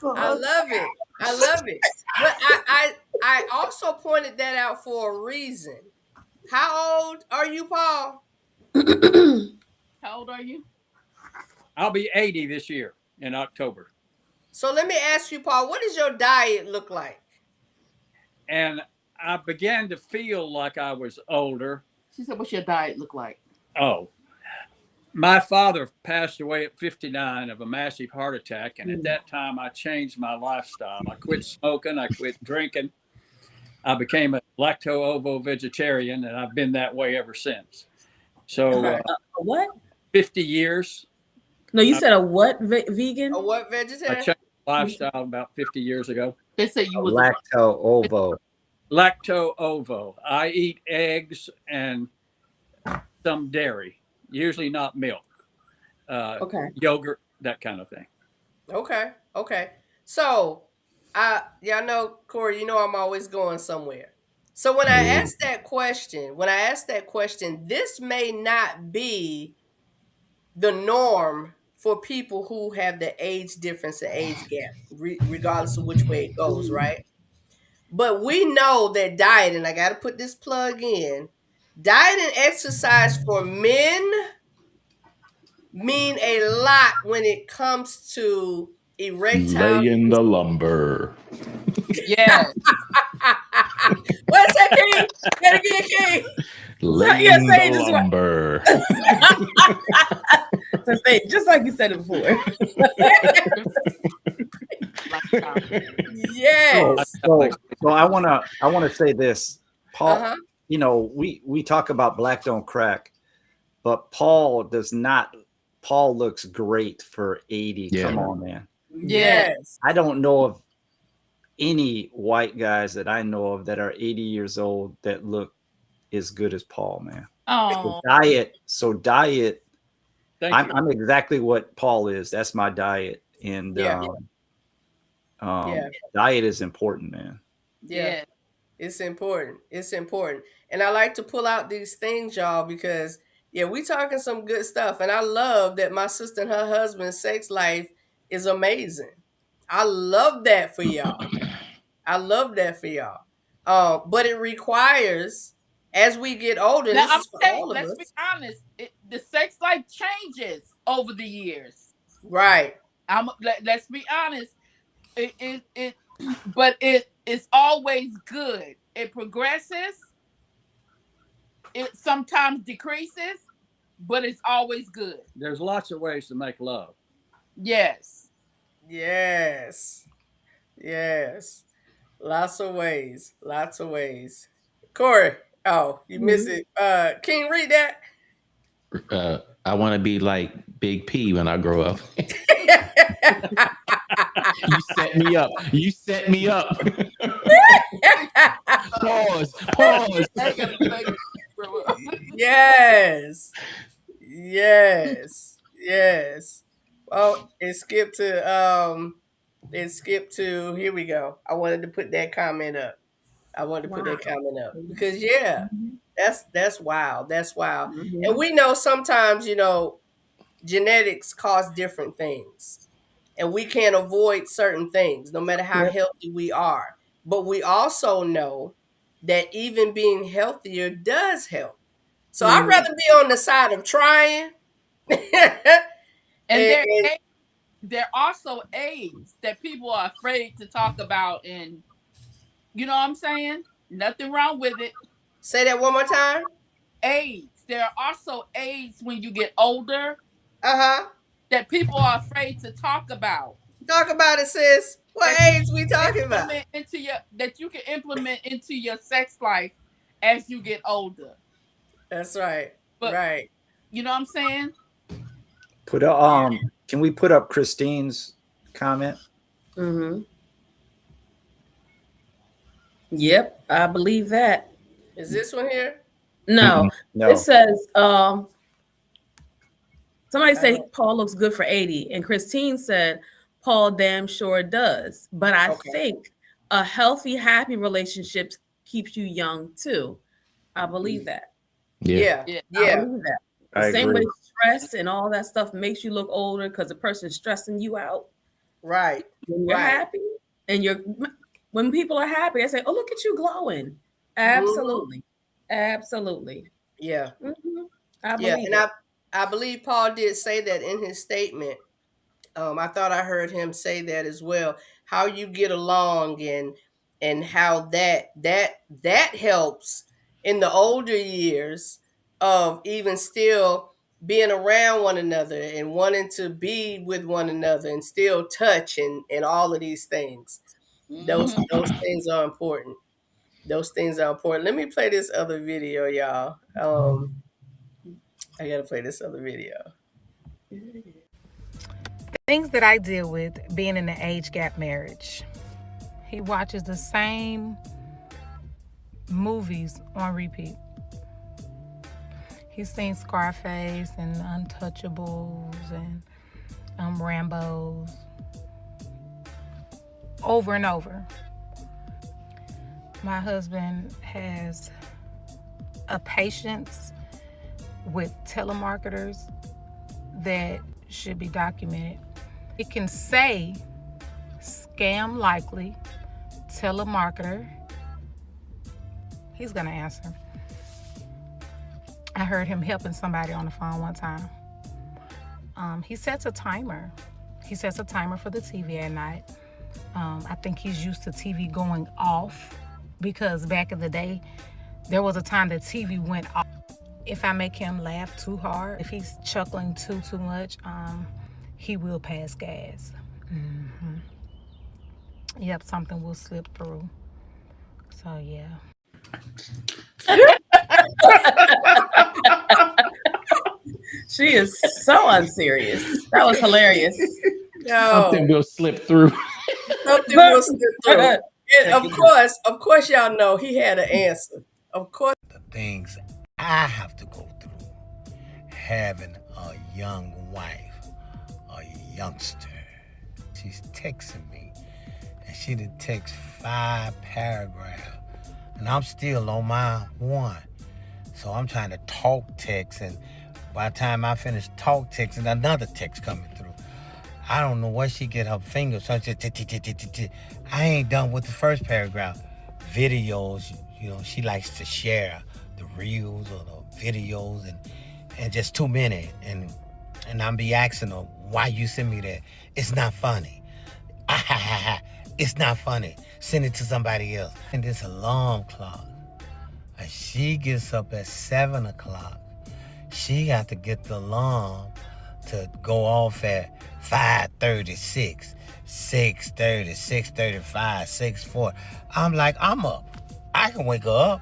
I love it. I love it. But I also pointed that out for a reason. How old are you, Paul? How old are you? I'll be 80 this year in October. So let me ask you, Paul, what does your diet look like? And I began to feel like I was older. She said, "What's your diet look like?" Oh, my father passed away at 59 of a massive heart attack. And at that time, I changed my lifestyle. I quit smoking. I quit drinking. I became a lacto-ovo vegetarian, and I've been that way ever since. So what? 50 years. No, you said a what vegan? A what vegetarian? I changed my lifestyle about 50 years ago. They say you was lacto-ovo. Lacto-ovo. I eat eggs and some dairy, usually not milk. Yogurt, that kind of thing. Okay. So, y'all know, Corey, I'm always going somewhere. So when I asked that question, this may not be the norm for people who have the age difference and age gap, regardless of which way it goes, right? But we know that diet, and I got to put this plug in, diet and exercise for men mean a lot when it comes to erectile. Laying the lumber. Yeah. What's that, King? That again, King. Laying the lumber. So say, just like you said it before. Yes. So I wanna say this, Paul. We talk about black don't crack, but Paul does not. Paul looks great for 80. Yeah. Come on, man. Yes. I don't know of any white guys that I know of that are 80 years old that look as good as Paul, man. Oh. So diet. I'm exactly what Paul is. That's my diet. And diet is important, man. Yeah. It's important. And I like to pull out these things, y'all, because we talking some good stuff. And I love that my sister and her husband's sex life is amazing. I love that for y'all. But it requires, as we get older, now, this is for all of us. Let's be honest. The sex life changes over the years. Right. Let's be honest. It it's always good. It progresses. It sometimes decreases, but it's always good. There's lots of ways to make love. Yes. Yes. Yes. Lots of ways. Lots of ways. Corey, oh, you missed it. Can you read that? I want to be like Big P when I grow up. You set me up. You set me up. Pause. Yes. Yes. Yes. Oh, it skipped to here we go. I wanted to put that comment up. Because that's wild. That's wild. Mhm. And we know sometimes, genetics cause different things. And we can't avoid certain things, no matter how healthy we are. But we also know that even being healthier does help. So I'd rather be on the side of trying. And there are also AIDS that people are afraid to talk about, and you know what I'm saying? Nothing wrong with it. Say that one more time. AIDS. There are also AIDS when you get older. Uh-huh. That people are afraid to talk about. Talk about it, sis. What AIDS we talking about? That you can implement into your sex life as you get older. That's right. But, right. You know what I'm saying? Can we put up Christine's comment? Mm-hmm. Yep, I believe that. Is this one here? No. No. It says, somebody said Paul looks good for 80, and Christine said Paul damn sure does. But I think a healthy, happy relationship keeps you young too. I believe that. Yeah. I believe that. The same way stress and all that stuff makes you look older because the person's stressing you out. Right. When you're happy, and when people are happy, they say, "Oh, look at you glowing." Absolutely. Absolutely. Yeah. Mm-hmm. I believe and I believe Paul did say that in his statement. I thought I heard him say that as well. How you get along and how that helps in the older years of even still being around one another and wanting to be with one another and still touch and all of these things. Those things are important. Those things are important. Let me play this other video, y'all. I gotta play this other video. Things that I deal with being in an age gap marriage. He watches the same movies on repeat. He's seen Scarface and Untouchables and Rambos over and over. My husband has a patience with telemarketers that should be documented. It can say scam likely, telemarketer. He's gonna answer. I heard him helping somebody on the phone one time. He sets a timer. He sets a timer for the TV at night. I think he's used to TV going off because back in the day, there was a time that TV went off. If I make him laugh too hard, if he's chuckling too much, he will pass gas. Mm-hmm. Yep, something will slip through. So yeah. She is so unserious. That was hilarious. Something will slip through. Something will slip through. And of course, y'all know he had an answer. Of course. The things I have to go through having a young wife, a youngster. She's texting me, and she done text 5 paragraphs, and I'm still on my one. So I'm trying to talk text, and by the time I finish talk texting, another text coming through. I don't know where she get her fingers. So I ain't done with the first paragraph. Videos, she likes to share the reels or the videos, and just too many. And I'm be asking her, why you send me that? It's not funny. It's not funny. Send it to somebody else. And this alarm clock. And she gets up at 7 o'clock. She got to get the alarm to go off at 5:36, 6:30, 6:35, 6:40. I'm like, I'm up. I can wake her up.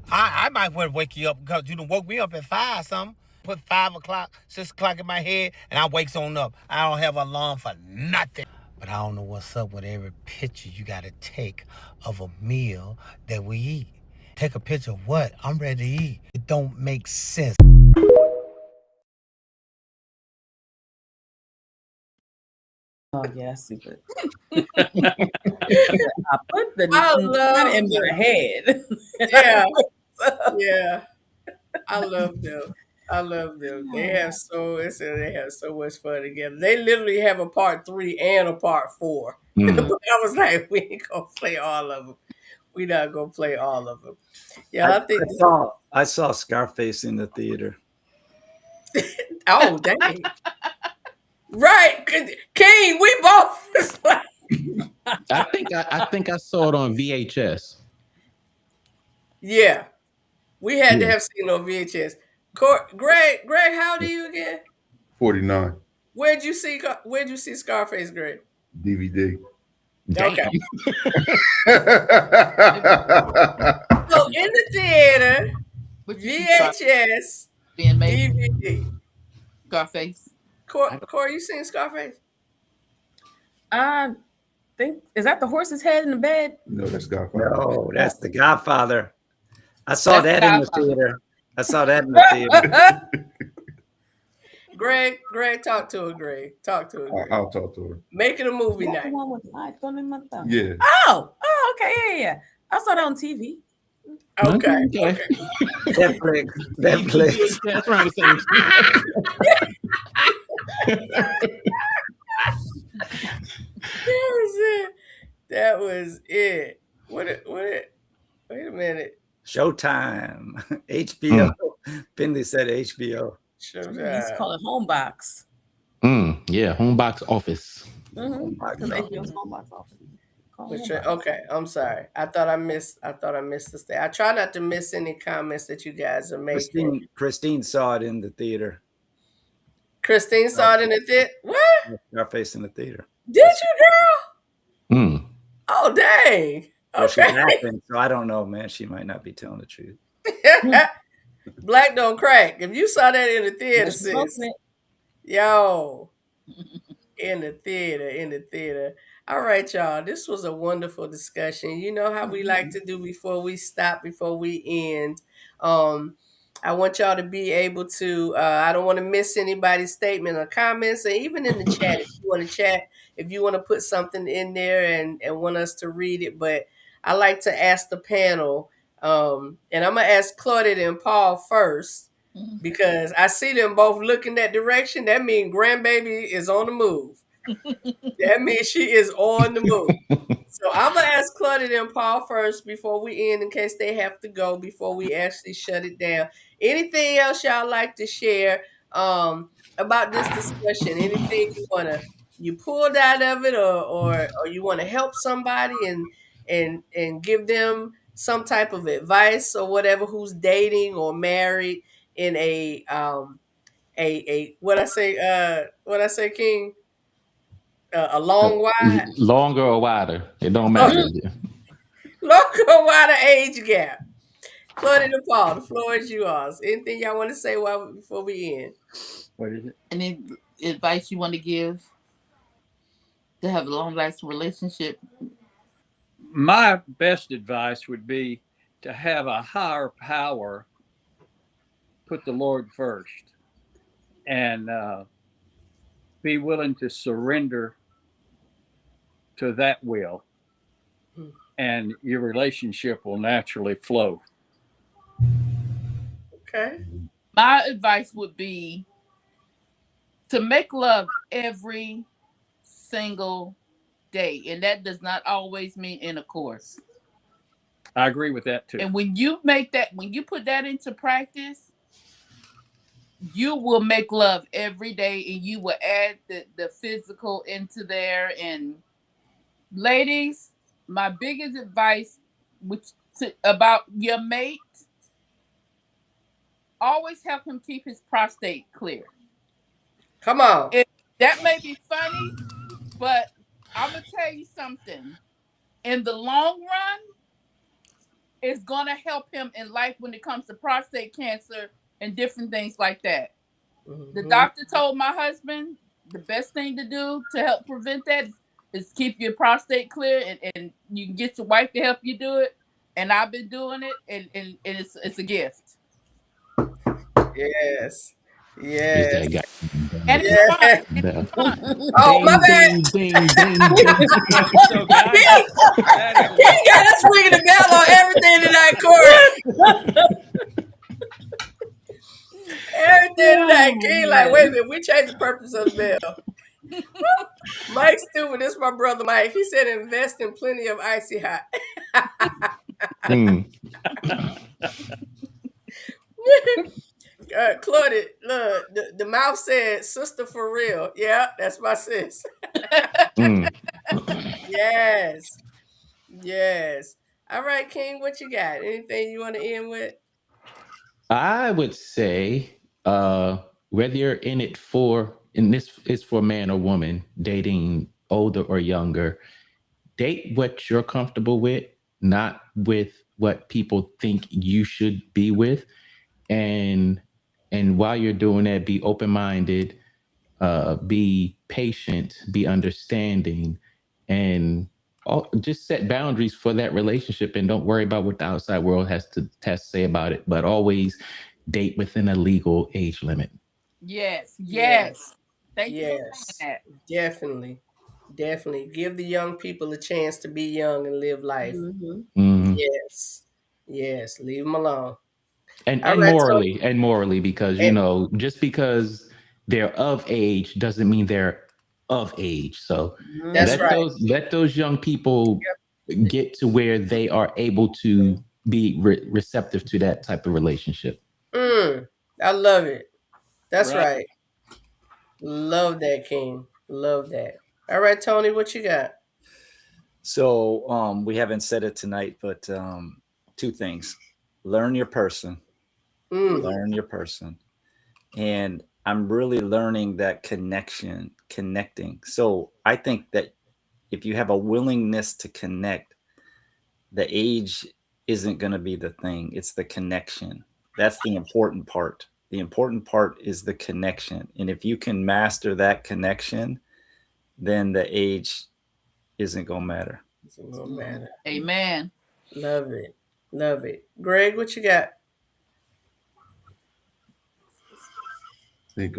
I might want to wake you up because you done woke me up at 5 something. Put 5 o'clock, 6 o'clock in my head, and I wakes on up. I don't have an alarm for nothing. But I don't know what's up with every picture you got to take of a meal that we eat. Take a picture of what? I'm ready to eat. It don't make sense. Oh yeah, super. I put the nut in your head. Yeah, yeah. I love them. I love them. They have so much fun together. They literally have a part 3 and a part 4. But I was like, we ain't gonna play all of them. We not gonna play all of them. Yeah, I think I saw Scarface in the theater. Oh dang! Right, King. We both. I think I saw it on VHS. Yeah, we had to have seen it on VHS. Greg, how old are you again? 49. Where'd you see Scarface, Greg? DVD. Okay. So in the theater, VHS, DVD. Scarface. Corey, you seen Scarface? Think is that the horse's head in the bed? No, that's Godfather. No, that's The Godfather. I saw that in the theater. I saw that in the theater. Greg, talk to her, Greg. Talk to her, Greg. I'll talk to her. Make it a movie night. The one with the light going in my thumb. Yeah. Oh, okay, yeah. I saw that on TV. Okay. Netflix. That's right. That was it. Wait a minute. Showtime. HBO. Finley said HBO. Showtime. He's called it Homebox. Yeah, Homebox Office. HBO's Homebox Office. Okay, I'm sorry. I thought I missed this thing. I try not to miss any comments that you guys are making. Christine saw it in the theater. Christine saw it in the theater. What? Scarface in the theater. Did you, girl? Oh, dang. Well, she Okay. happened, so I don't know, man. She might not be telling the truth. Black don't crack. If you saw that in the theater, sis. Yo. In the theater. All right, y'all. This was a wonderful discussion. You know how we like to do before we end. I want y'all to be able to, I don't want to miss anybody's statement or comments, and even in the chat, if you want to chat, if you want to put something in there and want us to read it. But I like to ask the panel, and I'm going to ask Claudette and Paul first, because I see them both looking that direction. That means grandbaby is on the move. That means she is on the move. So I'm going to ask Claudette and Paul first before we end, in case they have to go, before we actually shut it down. Anything else y'all like to share about this discussion? Anything you pulled out of it, or you want to help somebody and give them some type of advice or whatever, who's dating or married in a what I say, King? A long wide? Longer or wider. It don't matter. Longer or wider age gap. Claudette and Paul, the floor is yours. Anything y'all want to say before we end? What is it? Any advice you want to give to have a long-lasting relationship? My best advice would be to have a higher power put the Lord first and be willing to surrender to that will, and your relationship will naturally flow. Okay. My advice would be to make love every single day, and that does not always mean intercourse. I agree with that too. And when you put that into practice, you will make love every day, and you will add the physical into there, and ladies, my biggest advice about your mate, always help him keep his prostate clear. Come on. That may be funny, but I'm going to tell you something. In the long run, it's going to help him in life when it comes to prostate cancer and different things like that. Mm-hmm. The doctor told my husband the best thing to do to help prevent that is keep your prostate clear, and you can get your wife to help you do it. And I've been doing it, and it's a gift. Yes. Yes. And it's fun. Oh, my bad. Ding, ding, ding. So, guys, he got us ringing the bell on everything tonight, Corey. Everything tonight. King, like, wait a minute, we changed the purpose of the bell. Mike Stewart, this is my brother Mike. He said invest in plenty of icy hot. Claudia, look, the mouth said, sister for real. Yeah, that's my sis. Yes. Yes. All right, King, what you got? Anything you want to end with? I would say, whether you're in it for, and this is for man or woman, dating older or younger, date what you're comfortable with, not with what people think you should be with. And while you're doing that, be open-minded, be patient, be understanding, and just set boundaries for that relationship, and don't worry about what the outside world has to say about it, but always date within a legal age limit. Yes. Thank you for saying that. Definitely. Give the young people a chance to be young and live life. Mm-hmm. Yes. Leave them alone. And morally, because just because they're of age doesn't mean they're of age. So let those young people get to where they are able to be receptive to that type of relationship. I love it. That's right. Love that, King. Love that. All right, Tony, what you got? So we haven't said it tonight, but two things. Learn your person. Learn your person. And I'm really learning that connecting. So I think that if you have a willingness to connect, the age isn't going to be the thing. It's the connection. That's the important part. The important part is the connection. And if you can master that connection, then the age isn't going to matter. Amen. Love it. Greg, what you got? I think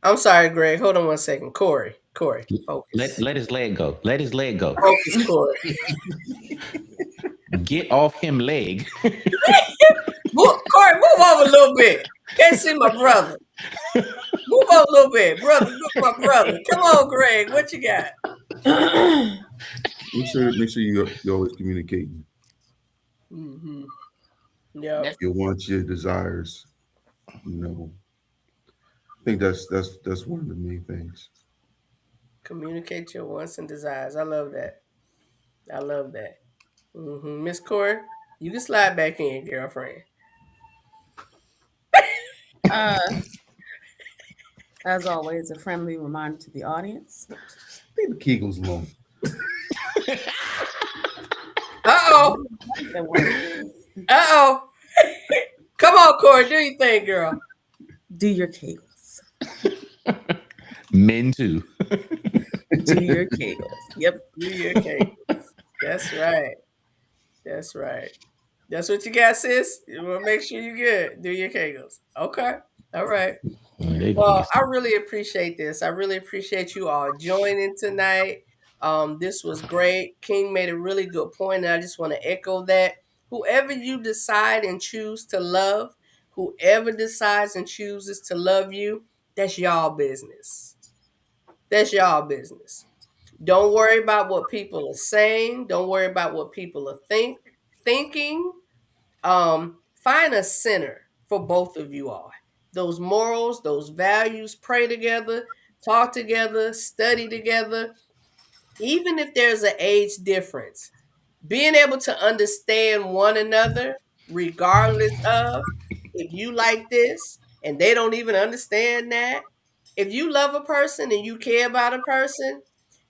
I'm sorry, Greg. Hold on one second. Corey, focus. Let his leg go. Focus, Corey. Get off him leg. Corey, move over a little bit. Can't see my brother. Move over a little bit. Brother, look my brother. Come on, Greg. What you got? Make sure you're always communicating. Yeah. Your wants, your desires. I think that's one of the main things. Communicate your wants and desires. I love that. Miss Corey, you can slide back in, girlfriend. As always, a friendly reminder to the audience. Leave the Kegels alone. Uh-oh. Come on, Corey. Do your thing, girl. Do your Kegels. Men too. Do your Kegels. Yep. Do your Kegels. That's right. That's what you got, sis? You want to make sure you're good. Do your Kegels. Okay. All right. Well, I really appreciate this. I really appreciate you all joining tonight. This was great. King made a really good point, and I just want to echo that. Whoever you decide and choose to love, whoever decides and chooses to love you, that's y'all business. Don't worry about what people are saying. Don't worry about what people are thinking. Find a center for both of you all. Those morals, those values, pray together, talk together, study together. even if there's an age difference, being able to understand one another, regardless of if you like this and they don't even understand that. If you love a person and you care about a person,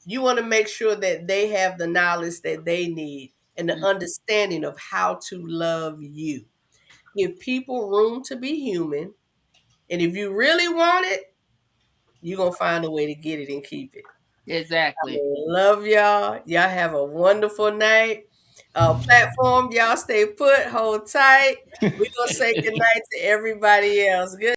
you want to make sure that they have the knowledge that they need and the understanding of how to love you. Give people room to be human. And if you really want it, you're going to find a way to get it and keep it. Exactly. Love y'all. Y'all have a wonderful night. Platform, y'all stay put, hold tight. We're going to say goodnight to everybody else. Good